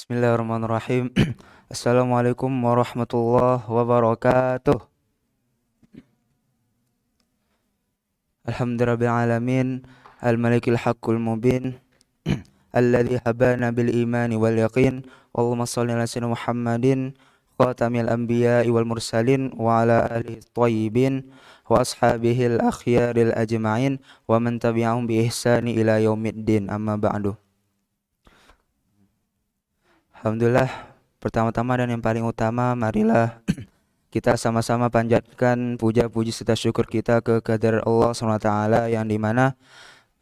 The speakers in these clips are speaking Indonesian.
Bismillahirrahmanirrahim. Assalamualaikum warahmatullahi wabarakatuh. Alhamdulillahirrahmanirrahim. Al-malikil haqqul mubin. Alladhi habana bil imani wal yaqin. Allahumma salli ala sayyidina Muhammadin khatamil anbiya'i wal mursalin wa ala alihi thayyibin wa ashabihil akhyaril ajma'in wa man tabi'ahum bi ihsani ila yaumiddin, amma ba'du. Alhamdulillah, pertama-tama dan yang paling utama, marilah kita sama-sama panjatkan puja-puji serta syukur kita ke kehadirat Allah SWT, yang dimana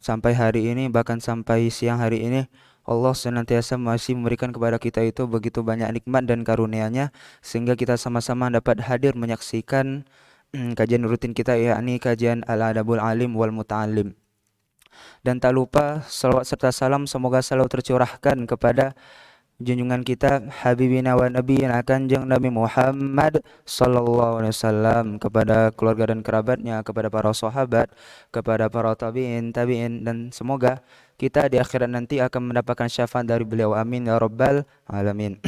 sampai hari ini, bahkan sampai siang hari ini, Allah senantiasa masih memberikan kepada kita itu begitu banyak nikmat dan karunia-Nya, sehingga kita sama-sama dapat hadir menyaksikan kajian rutin kita, yakni kajian Al-Adabul Alim wal Muta'alim. Dan tak lupa salawat serta salam semoga selalu tercurahkan kepada junjungan kita Habibina wa Nabiyina Kanjeng Nabi Muhammad sallallahu alaihi wasallam, kepada keluarga dan kerabatnya, kepada para sahabat, kepada para tabi'in, dan semoga kita di akhirat nanti akan mendapatkan syafaat dari beliau, amin ya rabbal alamin.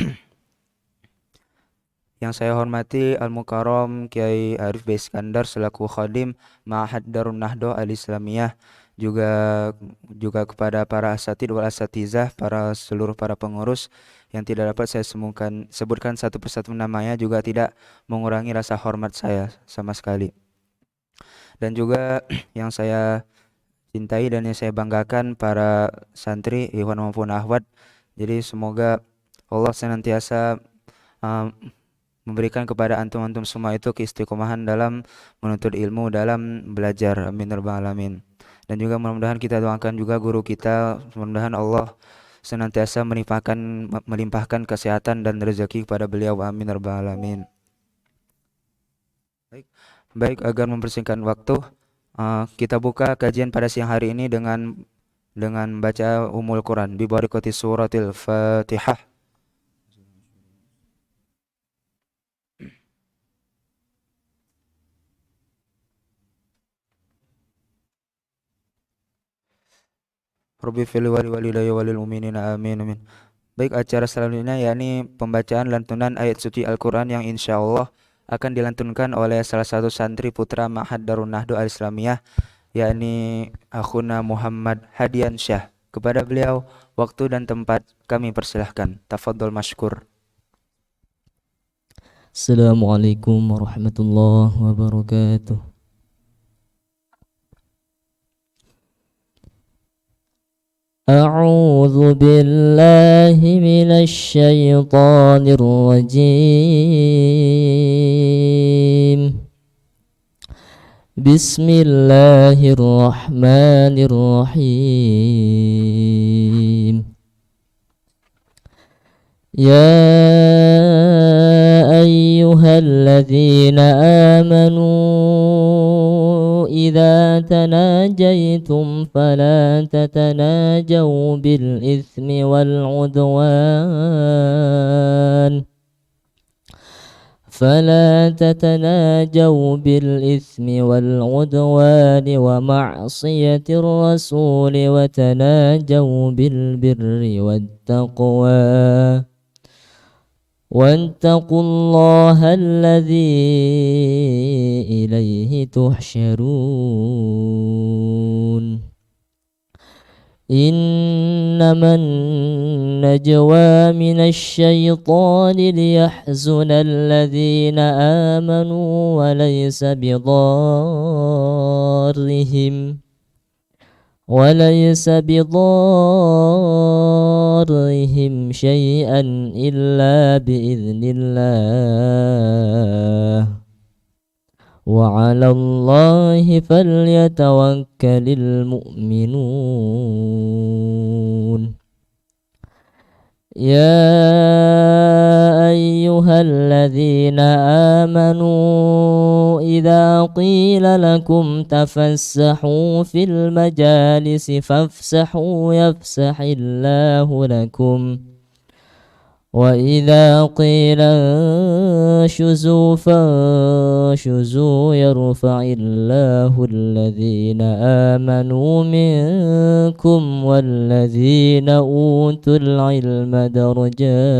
Yang saya hormati Al-Mukarram Kiai Arif B. Iskandar selaku Khadim Ma'had Darun Nahdoh Al-Islamiyah, juga kepada para asatid wal asatizah, seluruh para pengurus yang tidak dapat saya sebutkan satu persatu namanya, juga tidak mengurangi rasa hormat saya sama sekali. Dan juga yang saya cintai dan yang saya banggakan, para santri, ikhwan maupun akhwat. Jadi semoga Allah senantiasa memberikan kepada antum-antum semua itu keistiqomahan dalam menuntut ilmu, dalam belajar, amin ya rabbal alamin. Dan juga mudah-mudahan kita doakan juga guru kita, mudah-mudahan Allah senantiasa melimpahkan kesehatan dan rezeki kepada beliau, amin ya rabbal alamin. Baik, agar mempersingkat waktu, kita buka kajian pada siang hari ini dengan baca Ummul Quran bi barakati suratil Fatihah. Rabbi fil wali walidayya walil mu'minina amin amin. Baik, acara selanjutnya yakni pembacaan lantunan ayat suci Al-Quran yang insya Allah akan dilantunkan oleh salah satu santri putra Ma'had Darun Nahdoh Al-Islamiyah, yakni Akhuna Muhammad Hadian Syah. Kepada beliau waktu dan tempat kami persilahkan. Tafadhol mashkur. Assalamualaikum warahmatullahi wabarakatuh. أعوذ بالله من الشيطان الرجيم. بسم الله الرحمن الرحيم. يا أيها الذين آمنوا إذا تناجيتم فلا تتناجوا بالإثم والعدوان ومعصية الرسول، وتناجوا بالبر والتقوى، واتقوا الله الذي إليه تحشرون. إنما النجوى من الشيطان ليحزن الذين آمنوا وليس بضارهم شيئا إلا بإذن الله، وعلى الله فليتوكل المؤمنون. يا أيها الذين آمنوا إذا قيل لكم تفسحوا في المجالس فافسحوا يفسح الله لكم، وإذا قيل انشزوا فانشزوا يرفع الله الذين آمنوا منكم والذين أوتوا العلم درجات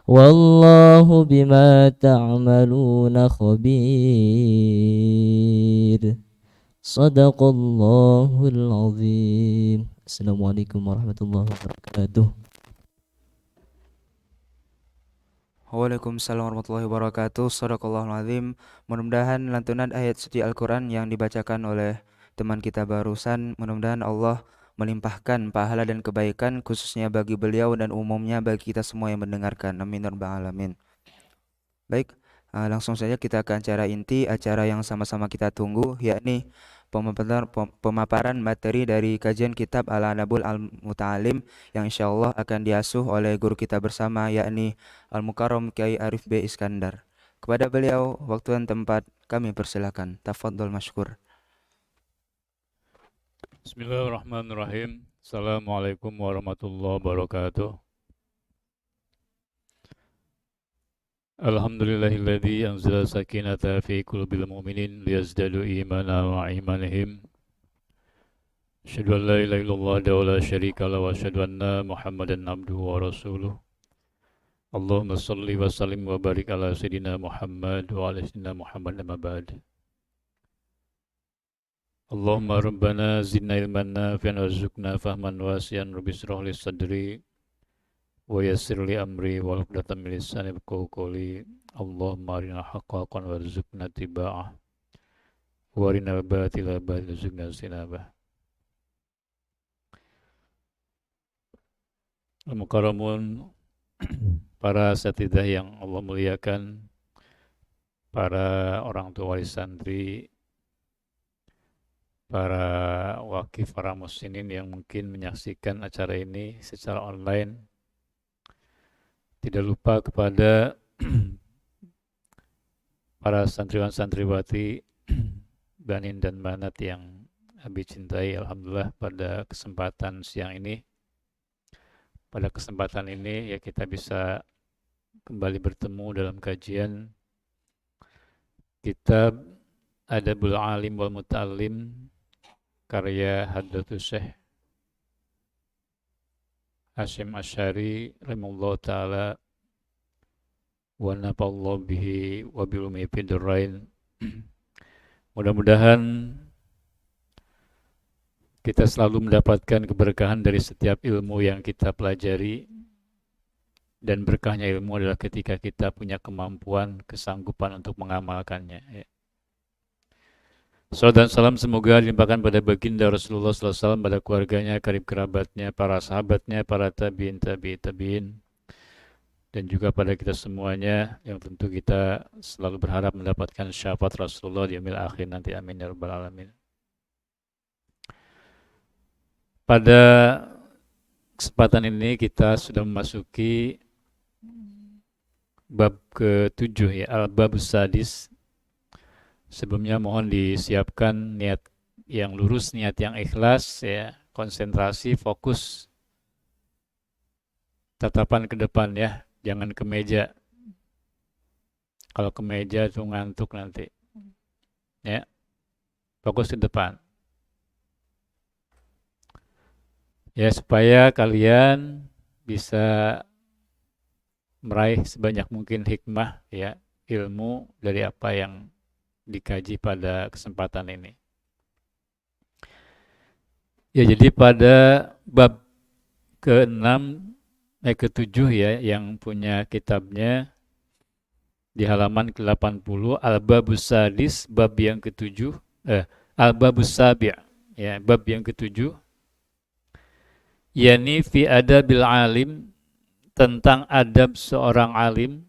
والله بما تعملون خبير صدق الله العظيم. Assalamualaikum warahmatullahi wabarakatuh. Waalaikumsalam warahmatullahi wabarakatuh. Shadaqallahul azim. Mudah-mudahan lantunan ayat suci Al-Quran yang dibacakan oleh teman kita barusan, mudah-mudahan Allah melimpahkan pahala dan kebaikan khususnya bagi beliau dan umumnya bagi kita semua yang mendengarkan. Amin ya rabbal alamin. Baik, langsung saja kita ke acara inti, acara yang sama-sama kita tunggu, yakni pemaparan materi dari kajian kitab Al-Adabul Al-Muta'alim yang insyaallah akan diasuh oleh guru kita bersama, yakni Al-Mukarram Kiai Arif B. Iskandar. Kepada beliau, waktu dan tempat kami persilakan. Tafadhol masykur. Bismillahirrahmanirrahim. Assalamualaikum warahmatullahi wabarakatuh. Alhamdulillahilladzi anzala sakinata fi qulubil mu'minin liyazdadu imana wa imanihim. Asyhadu an la ilaha illallah wa la syarika lahu wa asyhadu anna Muhammadan abduhu wa rasuluh. Allahumma shalli wa sallim wa barik ala sayyidina Muhammad wa ala sayyidina Muhammad amma ba'd. Allahumma rabbana zidna ilman nafi'an warzuqna fahman wasi'an rabbi shrah li sadri wa yassir li amri wa uqdatam min lisani yafqahu qawli. Allahumma arina haqqan haqqan warzuqna ittiba'ah wa arina batila batilan warzuqna ijtinabah. Al-Mukarramun, para asatidzah yang Allah muliakan, para orang tua wali santri, para wakif, para muslimin yang mungkin menyaksikan acara ini secara online. Tidak lupa kepada para santriwan-santriwati Banin dan Banat yang Abi cintai. Alhamdulillah pada kesempatan siang ini, pada kesempatan ini ya kita bisa kembali bertemu dalam kajian kitab Adabul Alim wal Muta'allim karya Hadratus Syekh Hasyim Asy'ari rahimahullah ta'ala wa nafa'allahu bihi wa bilumi fid dharain. Mudah-mudahan kita selalu mendapatkan keberkahan dari setiap ilmu yang kita pelajari, dan berkahnya ilmu adalah ketika kita punya kemampuan, kesanggupan untuk mengamalkannya. Salam dan salam semoga dilimpahkan pada baginda Rasulullah SAW, pada keluarganya, karib kerabatnya, para sahabatnya, para tabi'in, tabi'in, dan juga pada kita semuanya yang tentu kita selalu berharap mendapatkan syafaat Rasulullah di yaumil akhir nanti. Amin ya rabbal alamin. Pada kesempatan ini kita sudah memasuki bab ke-7 ya, al-babus sadis. Sebelumnya mohon disiapkan niat yang lurus, niat yang ikhlas ya, konsentrasi, fokus, tatapan ke depan ya, jangan ke meja. Kalau ke meja itu ngantuk nanti. Ya. Fokus ke depan. Ya, supaya kalian bisa meraih sebanyak mungkin hikmah ya, ilmu dari apa yang dikaji pada kesempatan ini. Ya, jadi pada bab ke-6 ke-7 ya, yang punya kitabnya di halaman ke-80, al-babus sadis, bab yang ke-7, al-babus sabi' ya, bab yang ke-7, yakni fi adabil alim, tentang adab seorang alim,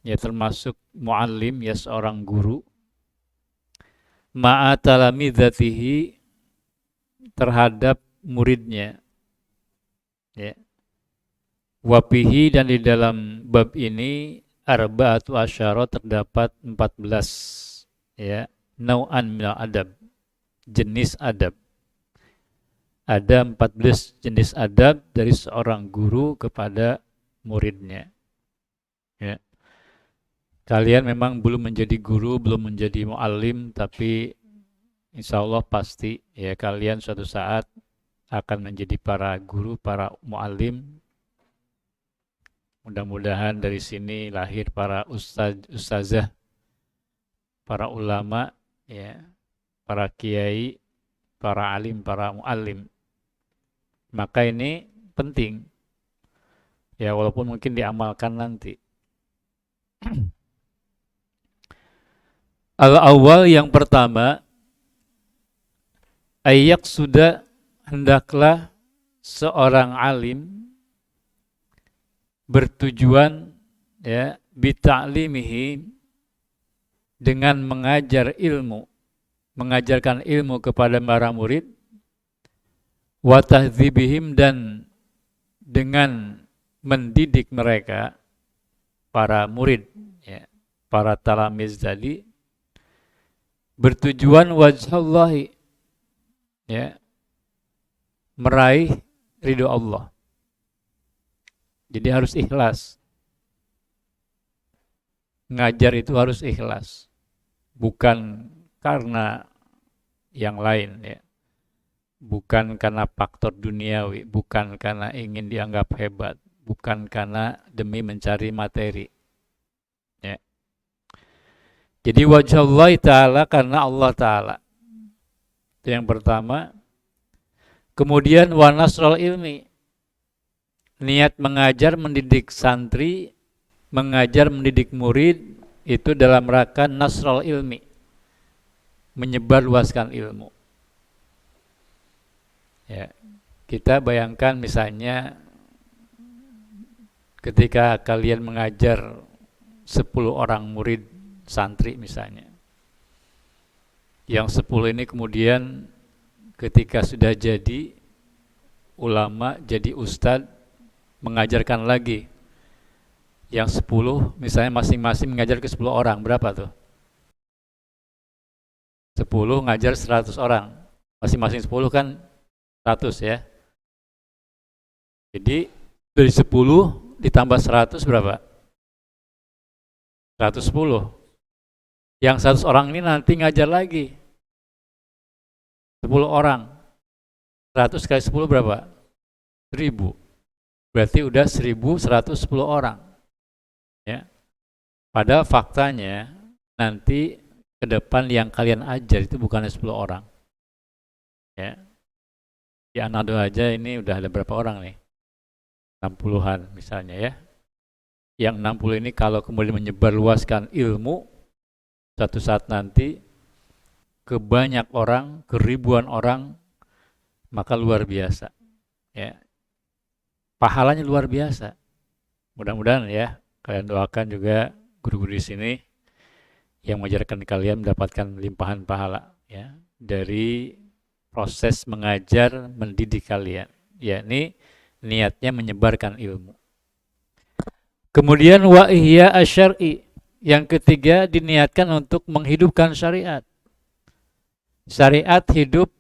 ya termasuk muallim ya, seorang guru, ma'a talamidatihi, terhadap muridnya ya. Wapihi, dan di dalam bab ini arba'atu asyara, terdapat 14 ya, nau'an minal adab, jenis adab. ada 14 jenis adab dari seorang guru kepada muridnya. Ya. Kalian memang belum menjadi guru, belum menjadi muallim, tapi insya Allah pasti ya kalian suatu saat akan menjadi para guru, para muallim. Mudah-mudahan dari sini lahir para ustazah, para ulama, ya, para kiai, para alim, para muallim. Maka ini penting. Ya walaupun mungkin diamalkan nanti. Al-awwal yang pertama, ayak sudah hendaklah seorang alim bertujuan ya bita'limihi dengan mengajar ilmu, mengajarkan ilmu kepada para murid, wa tahdzibihim dan dengan mendidik mereka para murid ya, para talamiz tadi bertujuan wajhallahi ya, meraih ridho Allah. Jadi harus ikhlas. Ngajar itu harus ikhlas. Bukan karena yang lain ya. Bukan karena faktor duniawi, bukan karena ingin dianggap hebat, bukan karena demi mencari materi. Ya. Jadi wajah Allah Ta'ala karena Allah Ta'ala. Itu yang pertama. Kemudian wa nasrul ilmi. Niat mengajar, mendidik santri, mengajar, mendidik murid, itu dalam rangka nasrul ilmi. Menyebarluaskan ilmu. Ya, kita bayangkan misalnya ketika kalian mengajar 10 orang murid santri misalnya. Yang 10 ini kemudian ketika sudah jadi ulama, jadi ustadz, mengajarkan lagi. Yang 10 misalnya masing-masing mengajar ke 10 orang, berapa tuh? 10 ngajar 100 orang. Masing-masing 10 kan 100 ya. Jadi dari 10 ditambah 100 berapa? 110. Yang 100 orang ini nanti ngajar lagi 10 orang. 100 kali 10 berapa? 1000. Berarti udah 1110 orang. Ya. Pada faktanya nanti ke depan yang kalian ajar itu bukan 10 orang. Ya. Di Anado aja ini udah ada berapa orang nih? 60-an misalnya ya. Yang 60 ini kalau kemudian menyebarluaskan ilmu, suatu saat nanti ke banyak orang, ke ribuan orang, maka luar biasa. Ya. Pahalanya luar biasa. Mudah-mudahan ya, kalian doakan juga guru-guru di sini yang mengajarkan kalian mendapatkan limpahan pahala ya dari proses mengajar, mendidik kalian. Yakni niatnya menyebarkan ilmu. Kemudian wa ihya asyari, yang ketiga diniatkan untuk menghidupkan syariat. Syariat hidup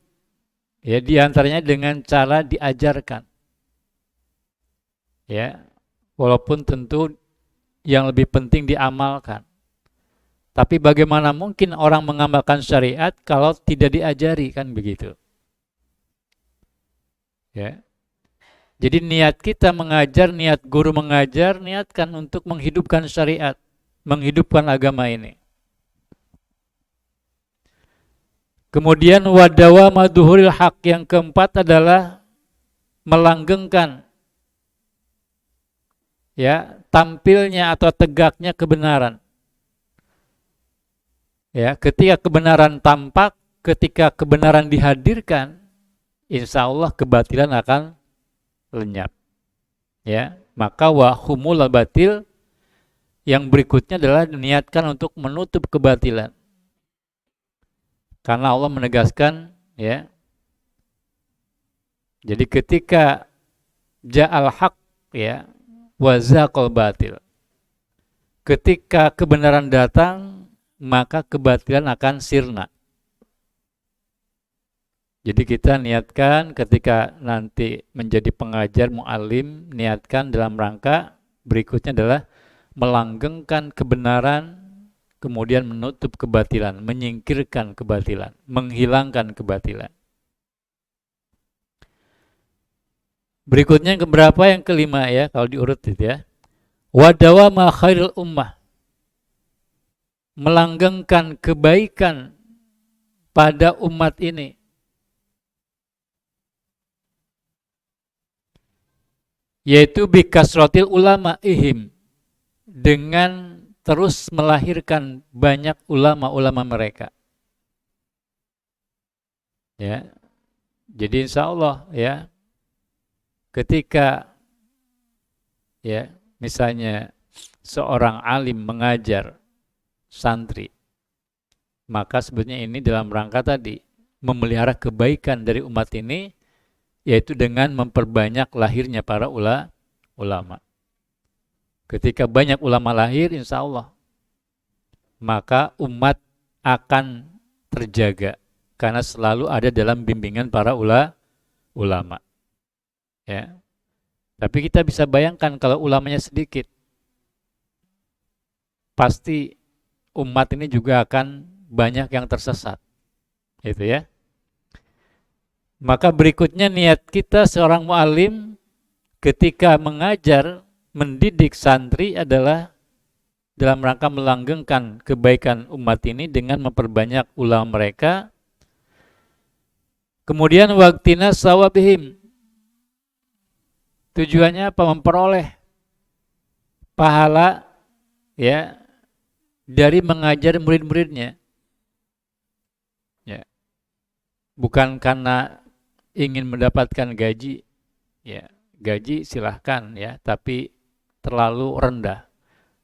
ya diantaranya dengan cara diajarkan. Ya, walaupun tentu yang lebih penting diamalkan. Tapi bagaimana mungkin orang mengamalkan syariat kalau tidak diajari, kan begitu. Ya. Jadi niat kita mengajar, niat guru mengajar, niatkan untuk menghidupkan syariat, menghidupkan agama ini. Kemudian wadawa maduhuril haq, yang keempat adalah melanggengkan ya tampilnya atau tegaknya kebenaran. Ya, ketika kebenaran tampak, ketika kebenaran dihadirkan, insya Allah kebatilan akan lenyap. Ya, maka wahumul batil yang berikutnya adalah diniatkan untuk menutup kebatilan. Karena Allah menegaskan ya. Jadi ketika ja'al haq ya wa zaqal batil. Ketika kebenaran datang, maka kebatilan akan sirna. Jadi kita niatkan ketika nanti menjadi pengajar mu'alim, niatkan dalam rangka berikutnya adalah melanggengkan kebenaran, kemudian menutup kebatilan, menyingkirkan kebatilan, menghilangkan kebatilan. Berikutnya yang keberapa? Yang kelima ya, kalau diurut itu ya. Wadawama khairul ummah, melanggengkan kebaikan pada umat ini. Yaitu bikasrotil ulama ihim, dengan terus melahirkan banyak ulama-ulama mereka. Ya, jadi insya Allah ya, ketika ya misalnya seorang alim mengajar santri, maka sebetulnya ini dalam rangka tadi memelihara kebaikan dari umat ini, yaitu dengan memperbanyak lahirnya para ulama. Ketika banyak ulama lahir, insya Allah, maka umat akan terjaga karena selalu ada dalam bimbingan para ulama. Ya. Tapi kita bisa bayangkan kalau ulamanya sedikit, pasti umat ini juga akan banyak yang tersesat. Itu ya. Maka berikutnya niat kita seorang mu'alim ketika mengajar, mendidik santri adalah dalam rangka melanggengkan kebaikan umat ini dengan memperbanyak ulama mereka. Kemudian waktina sawabihim, tujuannya apa? Memperoleh pahala ya dari mengajar murid-muridnya. Ya. Bukan karena ingin mendapatkan gaji, ya gaji silahkan ya, tapi terlalu rendah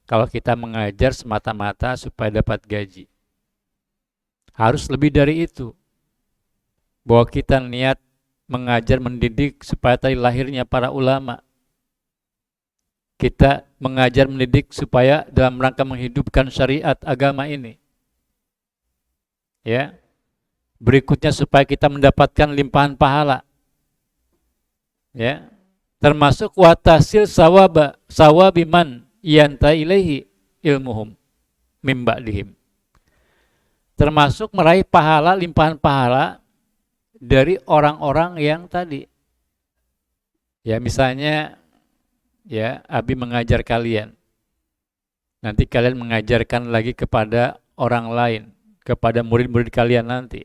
kalau kita mengajar semata-mata supaya dapat gaji. Harus lebih dari itu, bahwa kita niat mengajar, mendidik supaya tadi lahirnya para ulama. Kita mengajar, mendidik supaya dalam rangka menghidupkan syariat agama ini. Ya. Berikutnya supaya kita mendapatkan limpahan pahala. Ya. Termasuk watasil sawabiman yanta ilaihi ilmuhum mimba dihim. Termasuk meraih pahala, limpahan pahala dari orang-orang yang tadi. Ya, misalnya ya, Abi mengajar kalian. Nanti kalian mengajarkan lagi kepada orang lain, kepada murid-murid kalian nanti.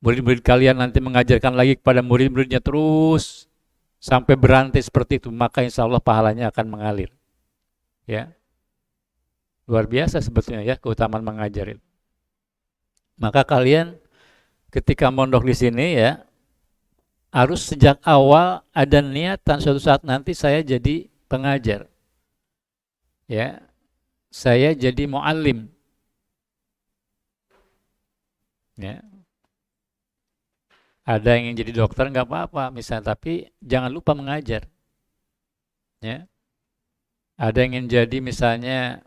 Murid-murid kalian nanti mengajarkan lagi kepada murid-muridnya terus sampai berantai seperti itu, maka insya Allah pahalanya akan mengalir. Ya, luar biasa sebetulnya ya keutamaan mengajarin. Maka kalian ketika mondok di sini ya, harus sejak awal ada niatan suatu saat nanti saya jadi pengajar. Ya, saya jadi muallim. Ya. Ada yang ingin jadi dokter nggak apa-apa misalnya, tapi jangan lupa mengajar. Ya. Ada yang ingin jadi misalnya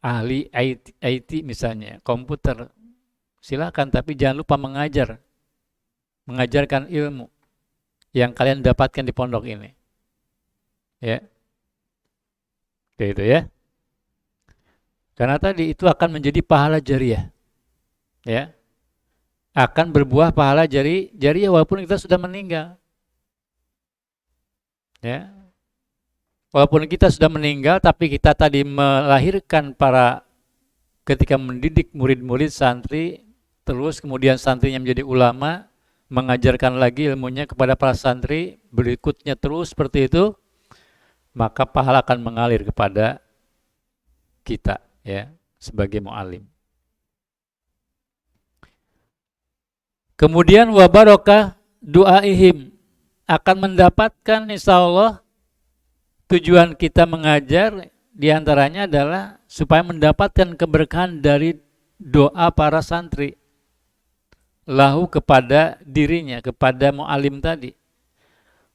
ahli IT misalnya, komputer, silakan, tapi jangan lupa mengajar, mengajarkan ilmu yang kalian dapatkan di pondok ini. Ya, kayak itu ya. Karena tadi itu akan menjadi pahala jariah. Ya. Akan berbuah pahala jariah walaupun kita sudah meninggal. Ya. Walaupun kita sudah meninggal, tapi kita tadi melahirkan para, ketika mendidik murid-murid santri, terus kemudian santrinya menjadi ulama, mengajarkan lagi ilmunya kepada para santri, berikutnya terus seperti itu, maka pahala akan mengalir kepada kita ya sebagai mu'alim. Kemudian wabarokah du'aihim, akan mendapatkan insya Allah tujuan kita mengajar diantaranya adalah supaya mendapatkan keberkahan dari doa para santri lahu kepada dirinya, kepada mu'alim tadi.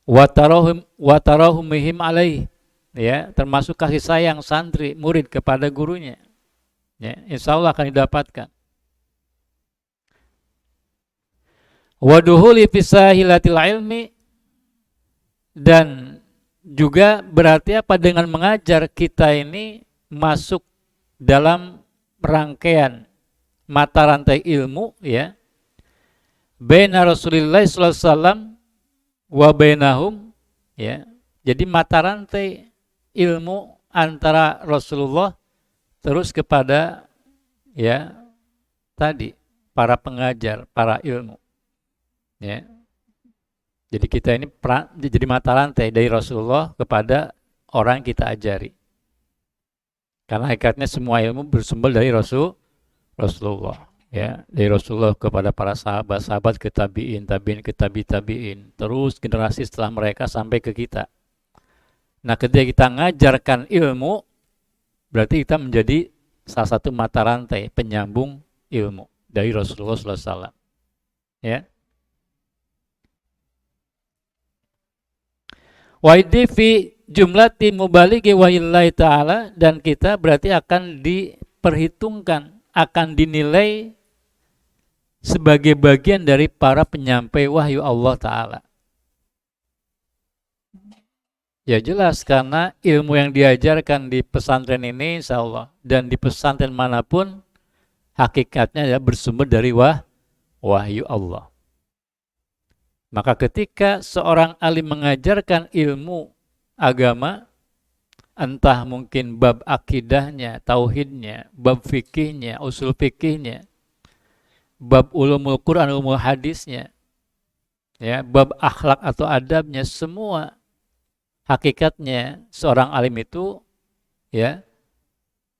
Watarahumihim alaih, ya, termasuk kasih sayang santri murid kepada gurunya. Ya, insya Allah akan didapatkan. Wa duhuli fisahilatil ilmi, dan juga berarti apa, dengan mengajar kita ini masuk dalam rangkaian mata rantai ilmu, ya, baina Rasulillah sallallahu alaihi wasallam wa bainahum, ya. Jadi mata rantai ilmu antara Rasulullah terus kepada, ya, tadi para pengajar, para ilmu, ya. Jadi kita ini jadi mata rantai dari Rasulullah kepada orang yang kita ajari. Karena hakikatnya semua ilmu bersumber dari Rasulullah, ya, dari Rasulullah kepada para sahabat, sahabat ke tabiin, tabiin ke tabiin, terus generasi setelah mereka sampai ke kita. Nah, ketika kita ngajarkan ilmu, berarti kita menjadi salah satu mata rantai penyambung ilmu dari Rasulullah SAW, ya. Waidi fi jumlati mubalighi wahillahi ta'ala, dan kita berarti akan diperhitungkan, akan dinilai sebagai bagian dari para penyampai wahyu Allah Ta'ala. Ya jelas, karena ilmu yang diajarkan di pesantren ini insya Allah, dan di pesantren manapun, hakikatnya adalah bersumber dari wahyu Allah. Maka ketika seorang alim mengajarkan ilmu agama, entah mungkin bab akidahnya, tauhidnya, bab fikihnya, usul fikihnya, bab ulumul Quran, ulumul hadisnya, ya, bab akhlak atau adabnya, semua hakikatnya seorang alim itu, ya,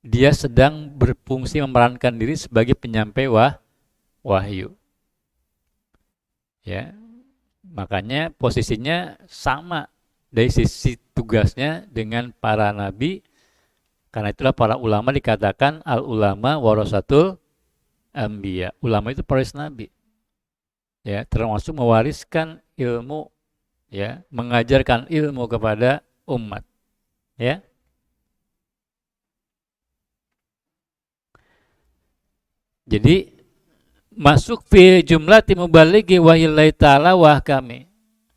dia sedang berfungsi memerankan diri sebagai penyampai wahyu, ya. Makanya posisinya sama dari sisi tugasnya dengan para nabi. Karena itulah para ulama dikatakan al ulama warasatul anbiya. Ulama itu pewaris nabi, ya, termasuk mewariskan ilmu, ya, mengajarkan ilmu kepada umat, ya. Jadi masuk fi jumlati mubalighi wahillahi ta'ala wa kami,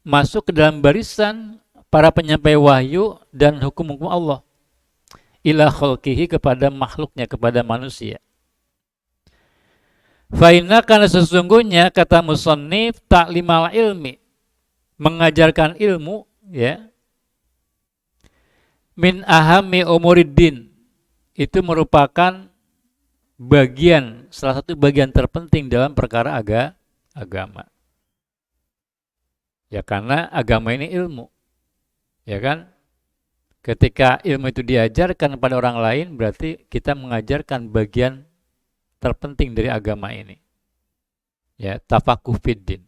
masuk ke dalam barisan para penyampai wahyu dan hukum-hukum Allah ila khalqihi, kepada makhluknya, kepada manusia. Fa inna, karena sesungguhnya kata musannif, ta'limal ilmi, mengajarkan ilmu, ya, min ahammi umuriddin, itu merupakan bagian, salah satu bagian terpenting dalam perkara agama. Ya, karena agama ini ilmu, ya kan? Ketika ilmu itu diajarkan kepada orang lain, berarti kita mengajarkan bagian terpenting dari agama ini. Ya, tafakuh fiddin.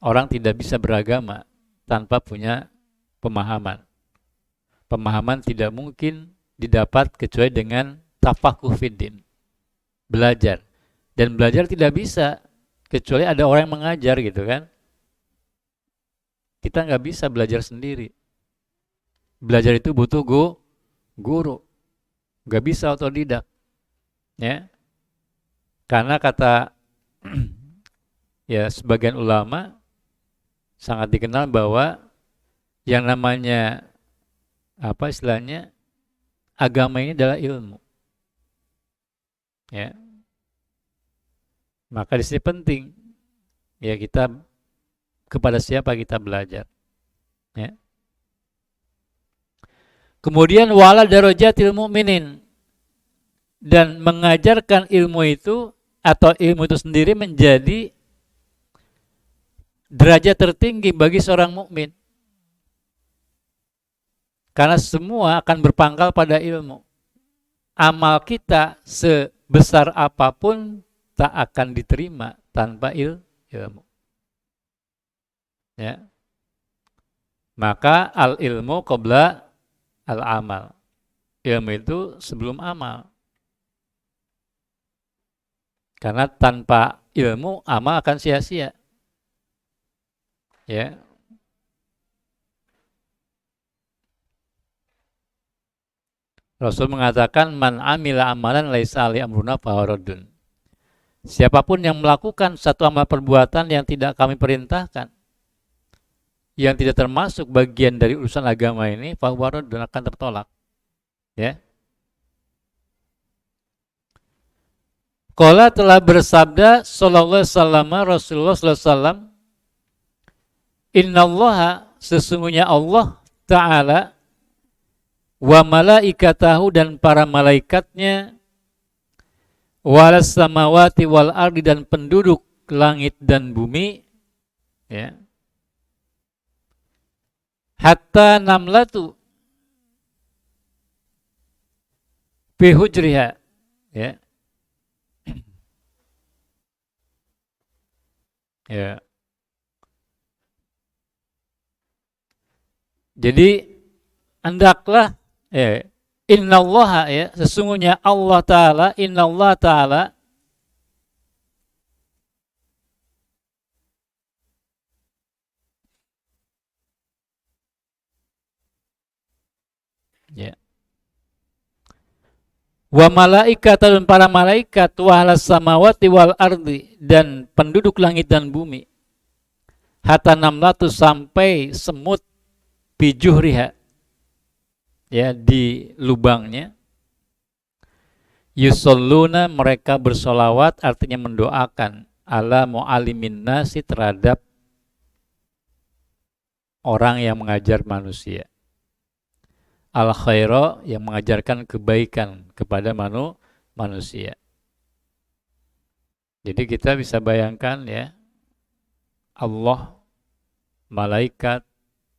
Orang tidak bisa beragama tanpa punya pemahaman. Pemahaman tidak mungkin didapat kecuali dengan tafakuh fiddin, belajar. Dan belajar tidak bisa kecuali ada orang yang mengajar, gitu kan. Kita nggak bisa belajar sendiri. Belajar itu butuh guru. Nggak bisa otodidak, ya. Karena kata ya sebagian ulama sangat dikenal bahwa yang namanya apa istilahnya, agama ini adalah ilmu, ya. Maka di sini penting, ya, kita kepada siapa kita belajar, ya. Kemudian wala darajatil mu'minin, dan mengajarkan ilmu itu atau ilmu itu sendiri menjadi derajat tertinggi bagi seorang mukmin. Karena semua akan berpangkal pada ilmu. Amal kita sebesar apapun tak akan diterima tanpa ilmu. Ya. Maka al ilmu qabla al amal. Ilmu itu sebelum amal. Karena tanpa ilmu amal akan sia-sia. Ya. Rasul mengatakan man amila amalan laisa ali amruna fahuradun. Siapapun yang melakukan satu amal perbuatan yang tidak kami perintahkan, yang tidak termasuk bagian dari urusan agama ini, fahuwa raddun, akan tertolak. Ya. Qala telah bersabda sallallahu alaihi wasallam, Rasulullah sallallahu alaihi wasallam, innallaha, sesungguhnya Allah Ta'ala, wa malaikatahu, dan para malaikatnya, walas samawati wal ardi, dan penduduk langit dan bumi, ya, hatta namlatu fi hujriha, ya, ya. Jadi hendaklah, innallaha, ya, sesungguhnya Allah Ta'ala, innallaha Ta'ala, ya, wa malaikat, dan para malaikat, wa ahlas samawati wal ardi, dan penduduk langit dan bumi, hatta namlatu, sampai semut, bijuhriha, ya, di lubangnya, yusalluna, mereka bersolawat, artinya mendoakan, ala mu'alimin nasi, terhadap orang yang mengajar manusia, al khaira, yang mengajarkan kebaikan kepada manusia. Jadi kita bisa bayangkan, ya, Allah, malaikat,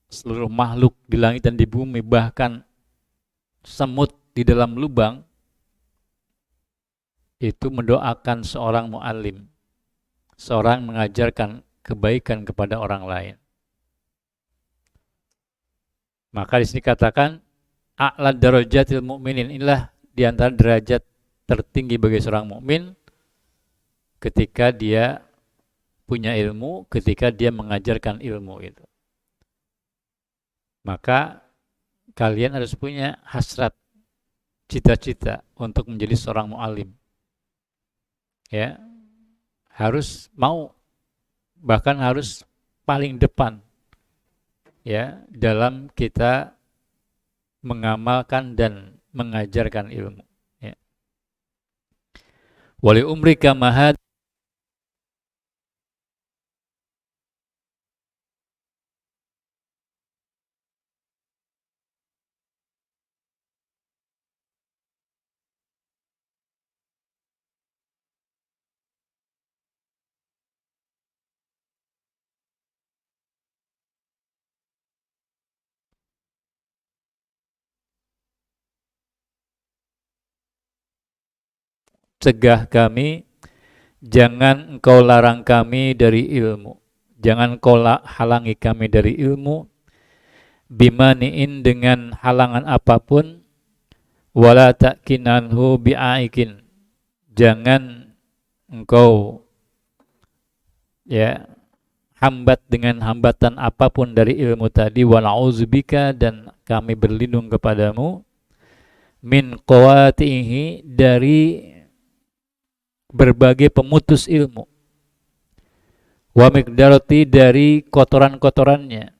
seluruh makhluk di langit dan di bumi, bahkan semut di dalam lubang, itu mendoakan seorang mu'allim, seorang mengajarkan kebaikan kepada orang lain. Maka di sini katakan a'la darajatil mu'minin, inilah di antara derajat tertinggi bagi seorang mukmin ketika dia punya ilmu, ketika dia mengajarkan ilmu itu. Maka kalian harus punya hasrat, cita-cita untuk menjadi seorang mu'allim. Ya, harus mau, bahkan harus paling depan, ya, dalam kita mengamalkan dan mengajarkan ilmu. Ya. Wali umrika mahad, cegah kami, jangan engkau larang kami dari ilmu, jangan engkau halangi kami dari ilmu, bimaniin, dengan halangan apapun, wala ta'kinanhu bi'aikin, jangan engkau, ya, hambat dengan hambatan apapun dari ilmu tadi, wa na'udzubika, dan kami berlindung kepadamu, min qawatihi, dari berbagai pemutus ilmu, wa miqdarati, dari kotoran-kotorannya,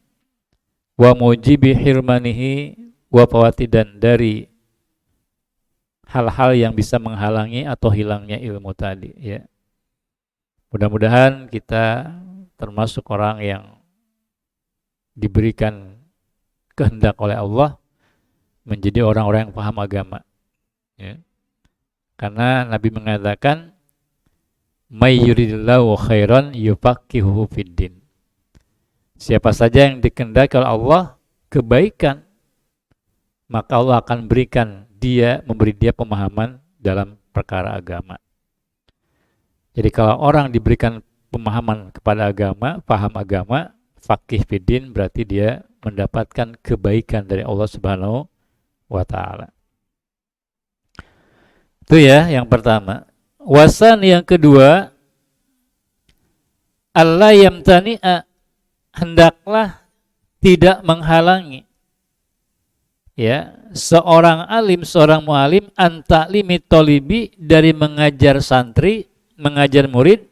wa mujibi hirmanihi, wa fawati, dan dari hal-hal yang bisa menghalangi atau hilangnya ilmu tadi, ya. Mudah-mudahan kita termasuk orang yang diberikan kehendak oleh Allah menjadi orang-orang yang paham agama, ya. Karena Nabi mengatakan, may yuridillahu khairan yufaqihuhu fiddin, siapa saja yang dikehendaki oleh Allah kebaikan, maka Allah akan memberi dia pemahaman dalam perkara agama. Jadi kalau orang diberikan pemahaman kepada agama, paham agama, faqih fiddin, berarti dia mendapatkan kebaikan dari Allah Subhanahu wa ta'ala. Itu ya yang pertama. Wasan yang kedua, Allah yamtani'a, hendaklah tidak menghalangi, ya, seorang alim, seorang mu'alim, an ta'limi tolibi, dari mengajar santri, mengajar murid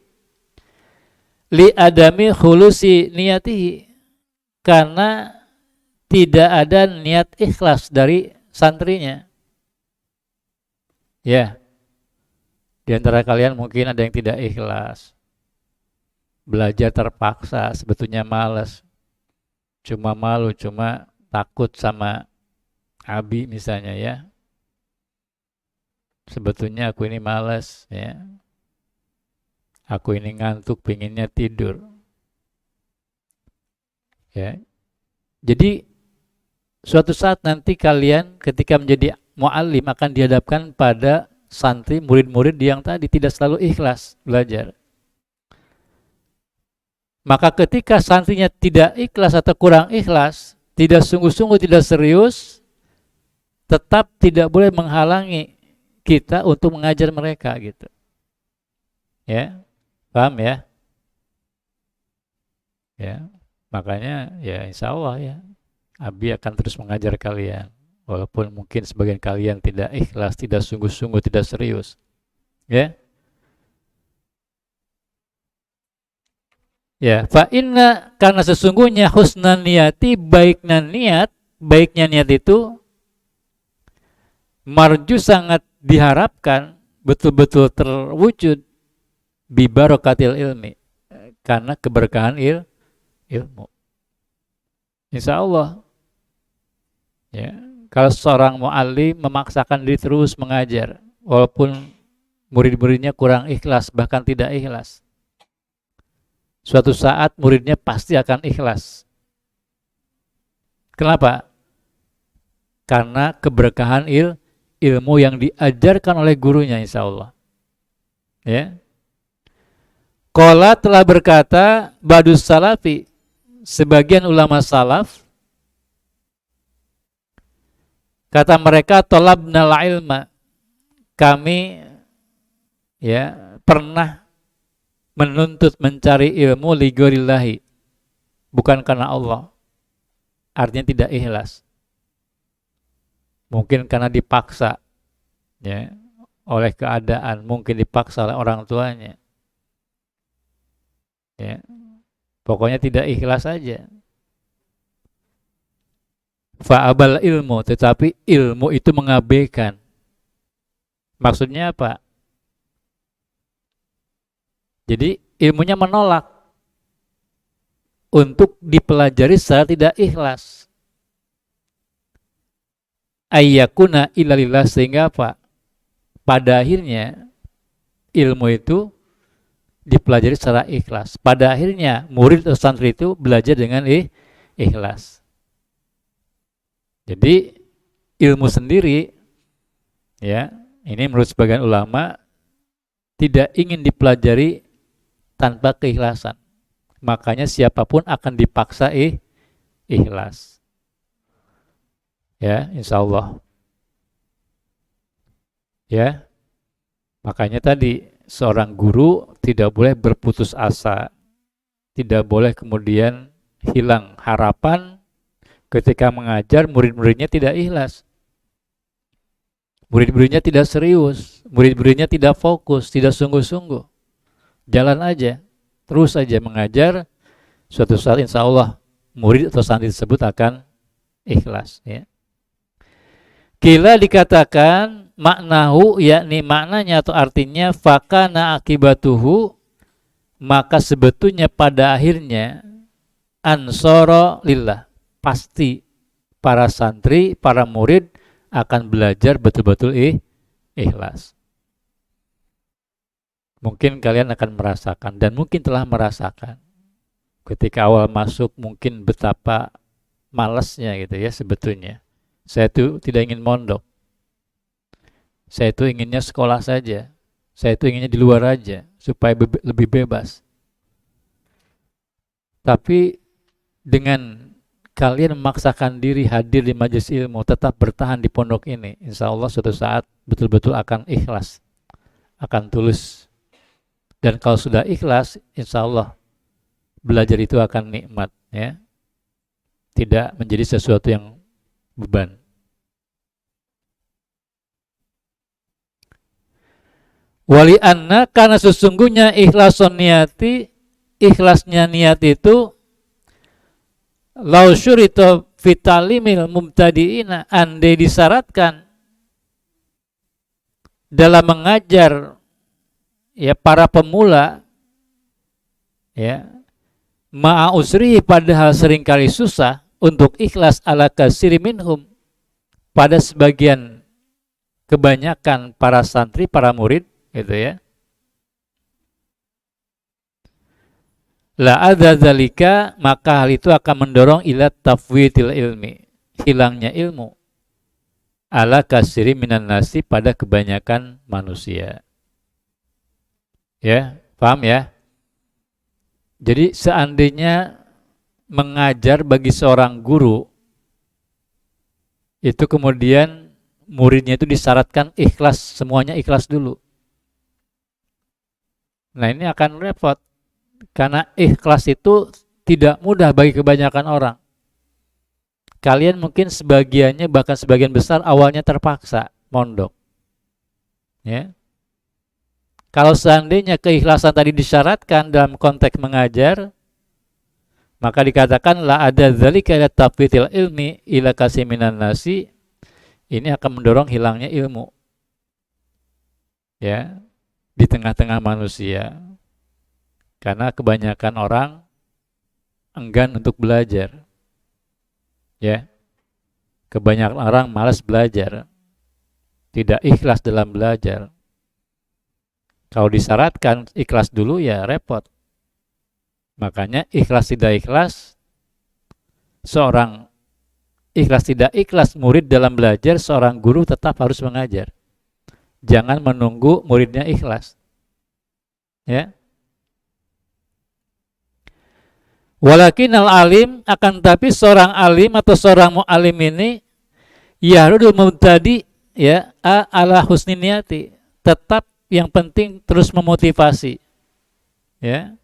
li adami khulusi niyatihi, karena tidak ada niat ikhlas dari santrinya. Ya, di antara kalian mungkin ada yang tidak ikhlas, belajar terpaksa, sebetulnya malas, cuma malu, cuma takut sama Abi misalnya ya. Sebetulnya aku ini malas ya. Aku ini ngantuk, pinginnya tidur. Ya. Jadi suatu saat nanti kalian ketika menjadi muallim akan dihadapkan pada santri murid-murid yang tadi tidak selalu ikhlas belajar. Maka ketika santrinya tidak ikhlas atau kurang ikhlas, tidak sungguh-sungguh, tidak serius, tetap tidak boleh menghalangi kita untuk mengajar mereka gitu. Ya. Paham ya? Ya. Makanya ya insya Allah ya, Abi akan terus mengajar kalian. Walaupun mungkin sebagian kalian tidak ikhlas, tidak sungguh-sungguh, tidak serius. Ya. Ya, fa inna, karena sesungguhnya husnan niyati, baiknya niat itu marju, sangat diharapkan, betul-betul terwujud bi barokatil ilmi, karena keberkahan ilmu. Insya Allah ya, kalau seorang muallim memaksakan diri terus mengajar walaupun murid-muridnya kurang ikhlas, bahkan tidak ikhlas, suatu saat muridnya pasti akan ikhlas. Kenapa? Karena keberkahan ilmu yang diajarkan oleh gurunya, insya Allah. Ya. Qala telah berkata Badus Salafi, sebagian ulama salaf, kata mereka, tolabnal ilma, kami ya pernah menuntut mencari ilmu li ghorillahi, bukan karena Allah. Artinya tidak ikhlas. Mungkin karena dipaksa ya, oleh keadaan, mungkin dipaksa oleh orang tuanya. Ya. Pokoknya tidak ikhlas saja. Fa'abal ilmu, tetapi ilmu itu mengabaikan. Maksudnya apa? Jadi ilmunya menolak untuk dipelajari secara tidak ikhlas. Ayyakuna ilalillah, sehingga apa? Pada akhirnya ilmu itu dipelajari secara ikhlas. Pada akhirnya murid atau santri itu belajar dengan ikhlas. Jadi ilmu sendiri ya, ini menurut sebagian ulama tidak ingin dipelajari tanpa keikhlasan. Makanya siapapun akan dipaksa ikhlas. Ya, insya Allah. Ya, makanya tadi seorang guru tidak boleh berputus asa, tidak boleh kemudian hilang harapan ketika mengajar murid-muridnya tidak ikhlas, murid-muridnya tidak serius, murid-muridnya tidak fokus, tidak sungguh-sungguh. Jalan aja, terus aja mengajar, suatu saat insya Allah murid atau santri tersebut akan ikhlas. Ya. Kila dikatakan maknahu, yakni maknanya atau artinya, fakana akibatuhu, maka sebetulnya pada akhirnya ansoro lillah, pasti para santri, para murid akan belajar betul-betul ikhlas. Mungkin kalian akan merasakan dan mungkin telah merasakan ketika awal masuk mungkin betapa malasnya gitu ya sebetulnya. Saya tuh tidak ingin mondok. Saya itu inginnya sekolah saja. Saya itu inginnya di luar aja supaya lebih bebas. Tapi dengan kalian memaksakan diri hadir di majelis ilmu, tetap bertahan di pondok ini, insya Allah suatu saat betul-betul akan ikhlas, akan tulus. Dan kalau sudah ikhlas, insya Allah belajar itu akan nikmat, ya, tidak menjadi sesuatu yang beban. Wali anna, karena sesungguhnya ikhlasun niati, ikhlasnya niat itu lau syurita fitalimil mubtadiina, andai disyaratkan dalam mengajar ya para pemula, ya ma'a usri, padahal seringkali susah untuk ikhlas ala kasiri minhum, pada sebagian kebanyakan para santri, para murid, gitu ya. La adza zalika, maka hal itu akan mendorong ila tafwidil ilmi, hilangnya ilmu, ala kasiri minan nasi, pada kebanyakan manusia. Ya, paham ya? Jadi seandainya mengajar bagi seorang guru itu kemudian muridnya itu disyaratkan ikhlas, semuanya ikhlas dulu. Nah, ini akan repot, karena ikhlas itu tidak mudah bagi kebanyakan orang. Kalian mungkin sebagiannya, bahkan sebagian besar awalnya terpaksa mondok. Ya. Kalau seandainya keikhlasan tadi disyaratkan dalam konteks mengajar, maka dikatakan la ada dzalika ila tafwidil ilmi ila kasiminan nasi, ini akan mendorong hilangnya ilmu. Ya. Di tengah-tengah manusia, karena kebanyakan orang enggan untuk belajar, ya, kebanyakan orang malas belajar, tidak ikhlas dalam belajar. Kalau disyaratkan ikhlas dulu ya repot. Makanya ikhlas tidak ikhlas, seorang ikhlas tidak ikhlas murid dalam belajar, seorang guru tetap harus mengajar. Jangan menunggu muridnya ikhlas. Ya. Walakin al-alim, akan tapi seorang alim atau seorang mu'alim ini yahrudul mubtadi, ya, ala husni niyati, tetap yang penting terus memotivasi, ya,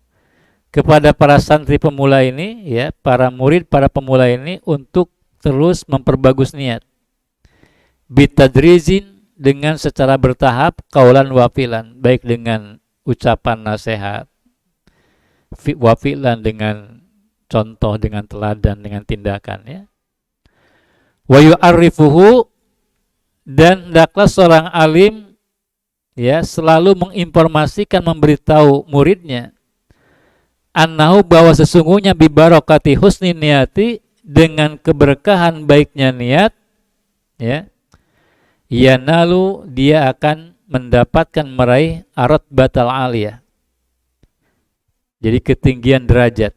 kepada para santri pemula ini, ya, para murid, para pemula ini untuk terus memperbagus niat. Bitadrizin, dengan secara bertahap, kaulan wafilan, baik dengan ucapan nasihat, wafilan dengan contoh, dengan teladan, dengan tindakan, ya. Wa yu'arrifuhu, dan hendaklah seorang alim, ya, selalu menginformasikan, memberitahu muridnya, annahu, bahwa sesungguhnya bibarokati husni niyati, dengan keberkahan baiknya niat, ya, yanalu, dia akan mendapatkan, meraih arat batal aliyah, jadi ketinggian derajat,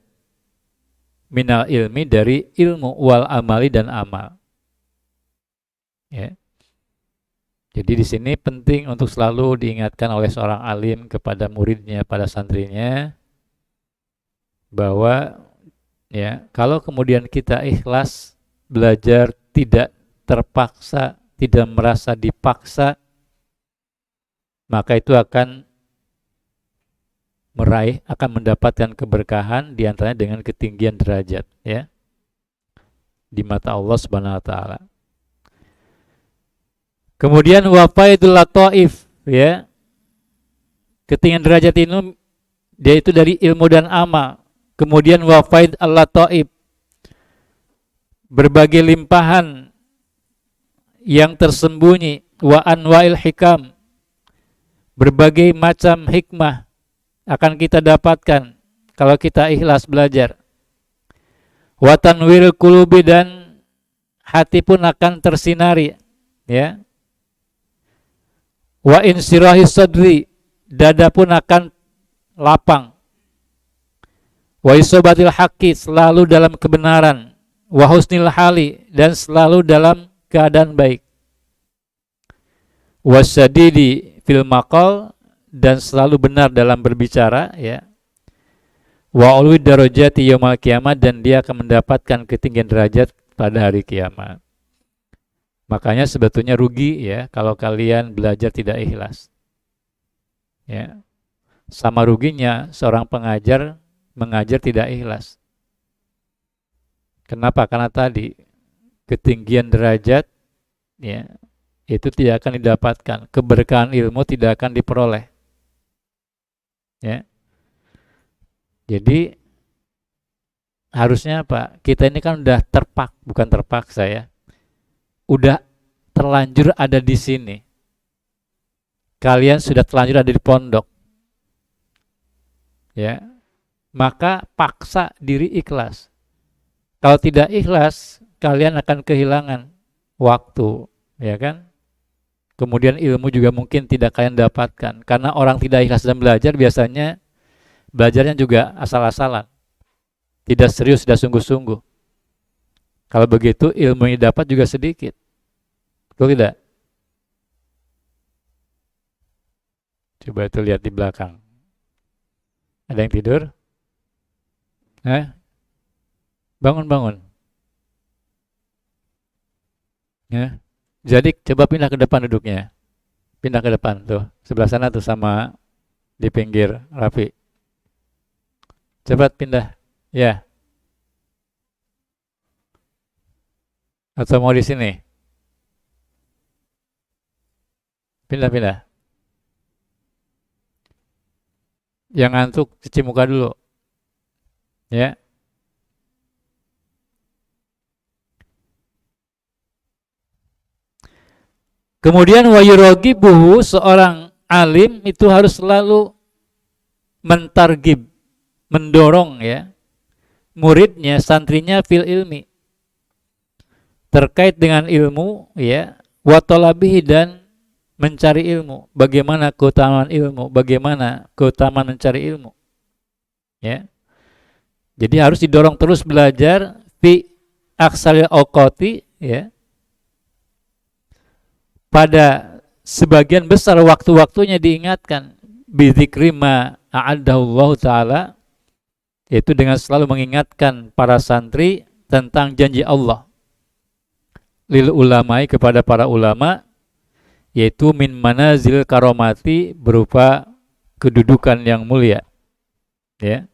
minal ilmi, dari ilmu, wal amali, dan amal, ya. Jadi di sini penting untuk selalu diingatkan oleh seorang alim kepada muridnya, pada santrinya, bahwa, ya, kalau kemudian kita ikhlas belajar, tidak terpaksa, tidak merasa dipaksa, maka itu akan meraih, akan mendapatkan keberkahan, diantaranya dengan ketinggian derajat, ya, di mata Allah Subhanahu wa taala. Kemudian wafaidul lataif, ya, ketinggian derajat ini dia itu dari ilmu dan amal. Kemudian wafaid al-lataif, berbagai limpahan yang tersembunyi, wa anwa'il hikam, berbagai macam hikmah akan kita dapatkan kalau kita ikhlas belajar. Wa tanwirul qulubi, dan hati pun akan tersinari, ya. Wa insirahis sadri, dada pun akan lapang. Wa isobatil haqqi, selalu dalam kebenaran. Wa husnil hali, dan selalu dalam keadaan baik. Wasyadidi fil maqal, dan selalu benar dalam berbicara, ya. Wa ulwi darajati yaumil kiamat, dan dia akan mendapatkan ketinggian derajat pada hari kiamat. Makanya sebetulnya rugi, ya, kalau kalian belajar tidak ikhlas, ya. Sama ruginya seorang pengajar mengajar tidak ikhlas. Kenapa? Karena tadi ketinggian derajat, ya, itu tidak akan didapatkan, keberkahan ilmu tidak akan diperoleh. Ya. Jadi harusnya apa? Kita ini kan udah bukan terpaksa ya. Udah terlanjur ada di sini. Kalian sudah terlanjur ada di pondok. Ya. Maka paksa diri ikhlas. Kalau tidak ikhlas, kalian akan kehilangan waktu, ya kan? Kemudian ilmu juga mungkin tidak kalian dapatkan. Karena orang tidak ikhlas dalam belajar biasanya belajarnya juga asal-asalan. Tidak serius, tidak sungguh-sungguh. Kalau begitu ilmu yang dapat juga sedikit. Betul tidak? Coba itu lihat di belakang. Ada yang tidur? Bangun. Ya. Jadi coba pindah ke depan duduknya. Pindah ke depan tuh. Sebelah sana tuh sama di pinggir Rafi. Cepat pindah. Ya. Atau mau di sini? Pindah. Yang ngantuk cuci muka dulu. Ya. Kemudian wayurogibuhu, seorang alim itu harus selalu mentargib, mendorong ya muridnya, santrinya fil ilmi, terkait dengan ilmu ya, watolabihi, dan mencari ilmu. Bagaimana keutamaan ilmu, bagaimana keutamaan mencari ilmu ya. Jadi harus didorong terus belajar fi aksalil awqati ya, pada sebagian besar waktu-waktunya diingatkan bidzikri ma a'addahullahu ta'ala, yaitu dengan selalu mengingatkan para santri tentang janji Allah lil ulamai, kepada para ulama, yaitu min manazil karomati, berupa kedudukan yang mulia ya,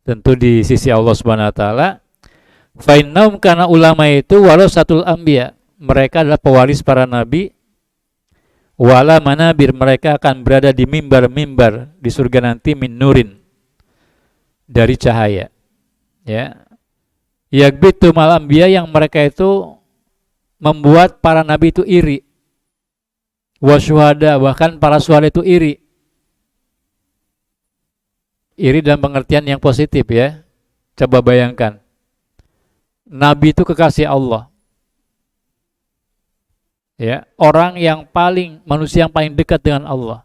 tentu di sisi Allah Subhanahu wa taala. Fa innahum, karena ulama itu warasatul anbiya, mereka adalah pewaris para nabi, wala manabir, mereka akan berada di mimbar-mimbar di surga nanti, min nurin, dari cahaya ya. Yakbitu mal anbiya, yang mereka itu membuat para nabi itu iri, wasyuhada, bahkan para syuhada itu iri. Iri dalam pengertian yang positif ya. Coba bayangkan, nabi itu kekasih Allah ya, orang yang manusia yang paling dekat dengan Allah,